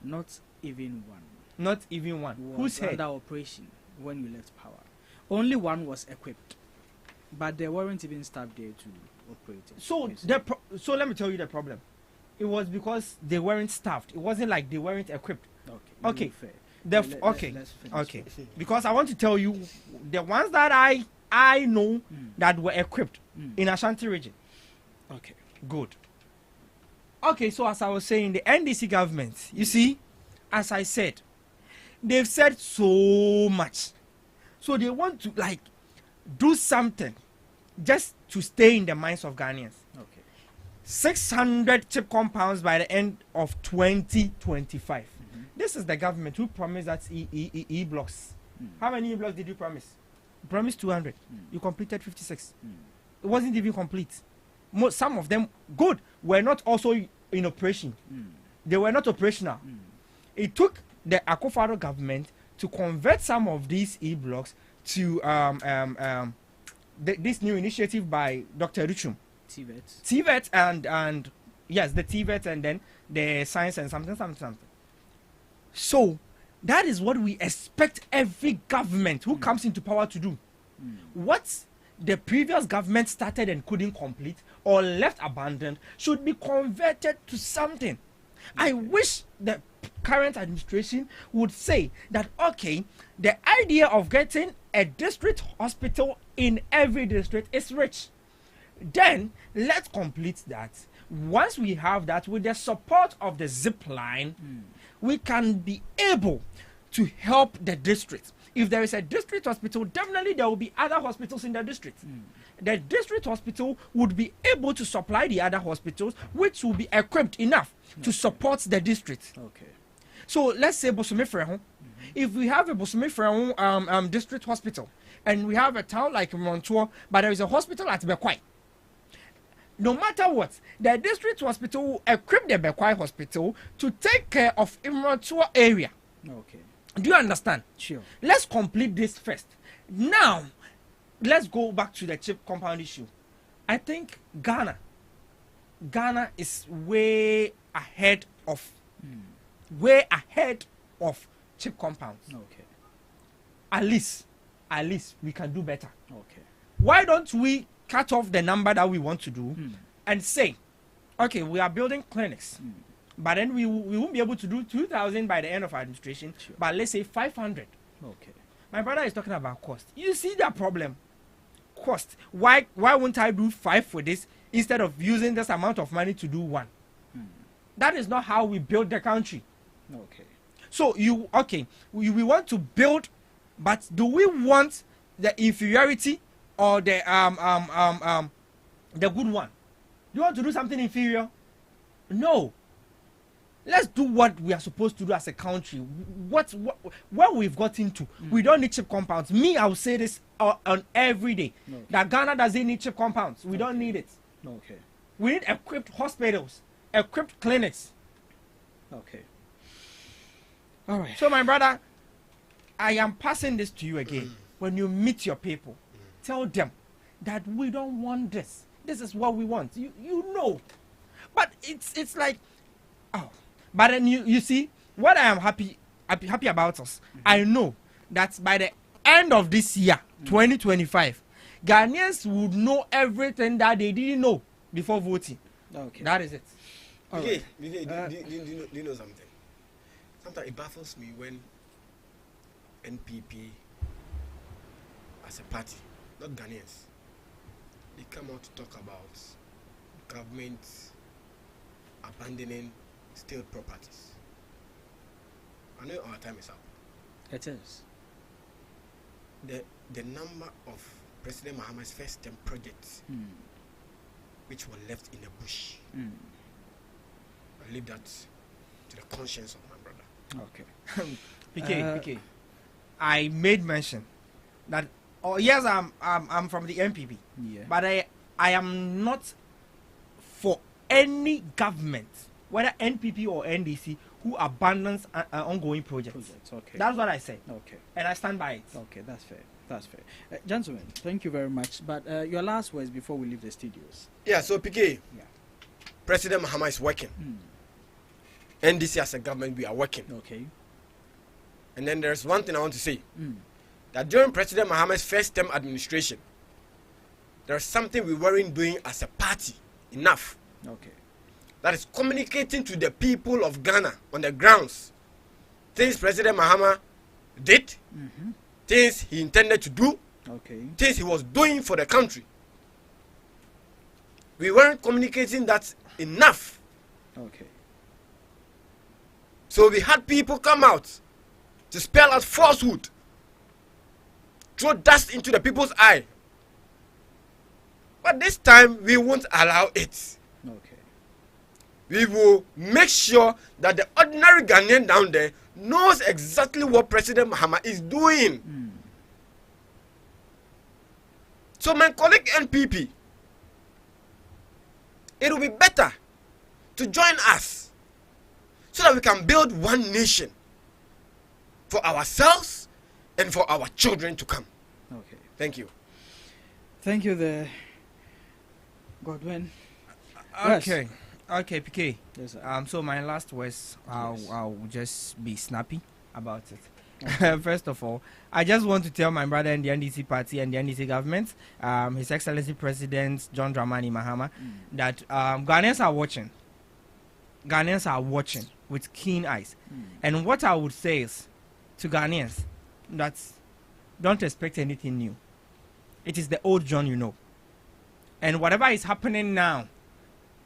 not even one Not even one. Who was said? under operation when you left power. Only one was equipped, but they weren't even staff there to operate it. So so let me tell you the problem. It was because they weren't staffed. It wasn't like they weren't equipped. Okay. Fair. Okay. Let's finish. Okay. Because I want to tell you the ones that I know that were equipped in Ashanti region. Okay. Good. Okay, so as I was saying, the NDC government, you see, as I said, they've said so much. So they want to do something just to stay in the minds of Ghanaians. Okay. 600 chip compounds by the end of 2025. This is the government who promised that E blocks. How many E blocks did you promise? You promised 200. You completed 56. It wasn't even complete. Some of them, good, were not also in operation. They were not operational. It took the Akufo-Addo government to convert some of these E blocks to this new initiative by Dr. Richum. TVET and yes, the TVET and then the science and something. So that is what we expect every government who comes into power to do. What the previous government started and couldn't complete or left abandoned should be converted to something. I wish the current administration would say that, okay, the idea of getting a district hospital in every district is rich. Then let's complete that. Once we have that, with the support of the zip line, we can be able to help the district. If there is a district hospital, definitely there will be other hospitals in the district. The district hospital would be able to supply the other hospitals, which will be equipped enough to support the district. So let's say Bosome Frehon. If we have a Bosome Frehon district hospital, and we have a town like Montour, but there is a hospital at Bekwai. No matter what, the district hospital will equip the Bekwai hospital to take care of Montour area. Do you understand? Sure. Let's complete this first. Now, let's go back to the chip compound issue. I think Ghana is way ahead of chip compounds. At least we can do better. Why don't we cut off the number that we want to do and say, okay, we are building clinics, but then we won't be able to do 2,000 by the end of our administration, but let's say 500. My brother is talking about cost. You see that problem? Cost. Why won't I do 5 for this instead of using this amount of money to do 1? That is not how we build the country. So we want to build, but do we want the inferiority or the good one? Do you want to do something inferior? No. Let's do what we are supposed to do as a country. What we've got into. We don't need chip compounds. Me, I will say this on every day. That Ghana doesn't need chip compounds. We don't need it. We need equipped hospitals, equipped clinics. All right. So my brother, I am passing this to you again. When you meet your people, tell them that we don't want this. This is what we want. You know. But it's like, oh. But then you see, what I am happy about us, I know that by the end of this year, 2025, Ghanaians would know everything that they didn't know before voting. That is it. Okay. Do you know something? Sometimes it baffles me when NPP as a party, not Ghanaians, they come out to talk about government abandoning state properties. I know our time is up. It is. The number of President Mahama's first term projects which were left in the bush. I leave that to the conscience of my brother. PK, I made mention that yes, I'm from the NPP, but I am not for any government, whether NPP or NDC, who abandons ongoing projects. That's what I say. And I stand by it. That's fair. Gentlemen, thank you very much. But your last words before we leave the studios. Yeah, so PK, President Mahama is working. NDC as a government, we are working. And then there's one thing I want to say. That during President Mahama's first term administration, there's something we weren't doing as a party enough. That is communicating to the people of Ghana on the grounds. Things President Mahama did, things he intended to do, things he was doing for the country. We weren't communicating that enough. So we had people come out to spell out falsehood, throw dust into the people's eye. But this time we won't allow it. we will make sure that the ordinary Ghanaian down there knows exactly what President Mahama is doing. So my colleague NPP, it will be better to join us so that we can build one nation for ourselves and for our children to come. Okay. Thank you. Thank you, the Godwin. Okay. Okay, PK. Yes, sir. So my last words, Yes. I'll just be snappy about it. First of all, I just want to tell my brother in the NDC party and the NDC government, His Excellency President John Dramani Mahama, that Ghanaians are watching. Ghanaians are watching with keen eyes. And what I would say is to Ghanaians that don't expect anything new. It is the old John you know. And whatever is happening now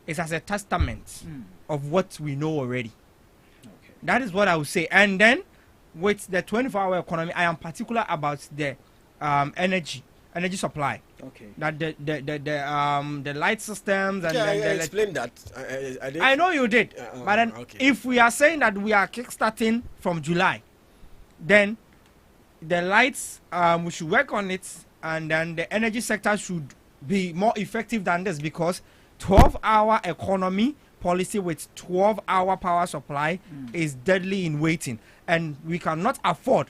is as a testament of what we know already. Okay. That is what I would say. And then with the 24-hour economy, I am particular about the energy supply. Okay. That the light systems and Yeah, then I the explained that. I did. I know you did, but then okay. if we are saying that we are kickstarting from July, then the lights we should work on it, and then the energy sector should be more effective than this, because 12-hour economy policy with 12-hour power supply is deadly in waiting, and we cannot afford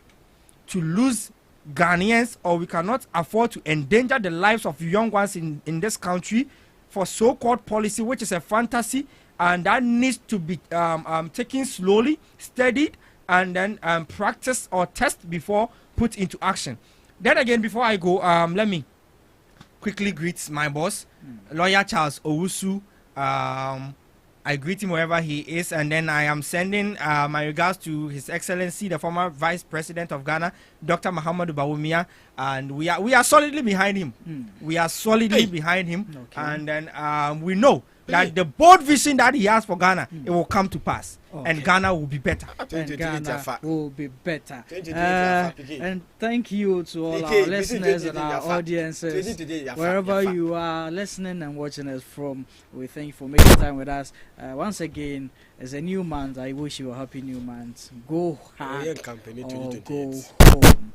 to lose Ghanaians, or we cannot afford to endanger the lives of young ones in this country for so-called policy, which is a fantasy, and that needs to be taken slowly, studied, and then practiced or tested before put into action. Then again, before I go, let me quickly greet my boss, Lawyer Charles Owusu. I greet him wherever he is, and then I am sending my regards to His Excellency, the former Vice President of Ghana, Dr. Muhammadu Bawumia, and we are solidly behind him. We are solidly behind him, and then we know that the bold vision that he has for Ghana, it will come to pass, and Ghana will be better. And Ghana will be better. 2020 And thank you to all our listeners and our audiences, wherever you are listening and watching us from. We thank you for making time with us. Once again, as a new month, I wish you a happy new month. Go hard or go home.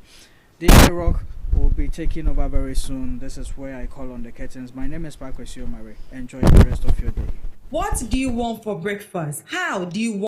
DJ Rock will be taking over very soon. This is where I call on the curtains. My name is Pakwesio Mare. Enjoy the rest of your day. What do you want for breakfast? How do you want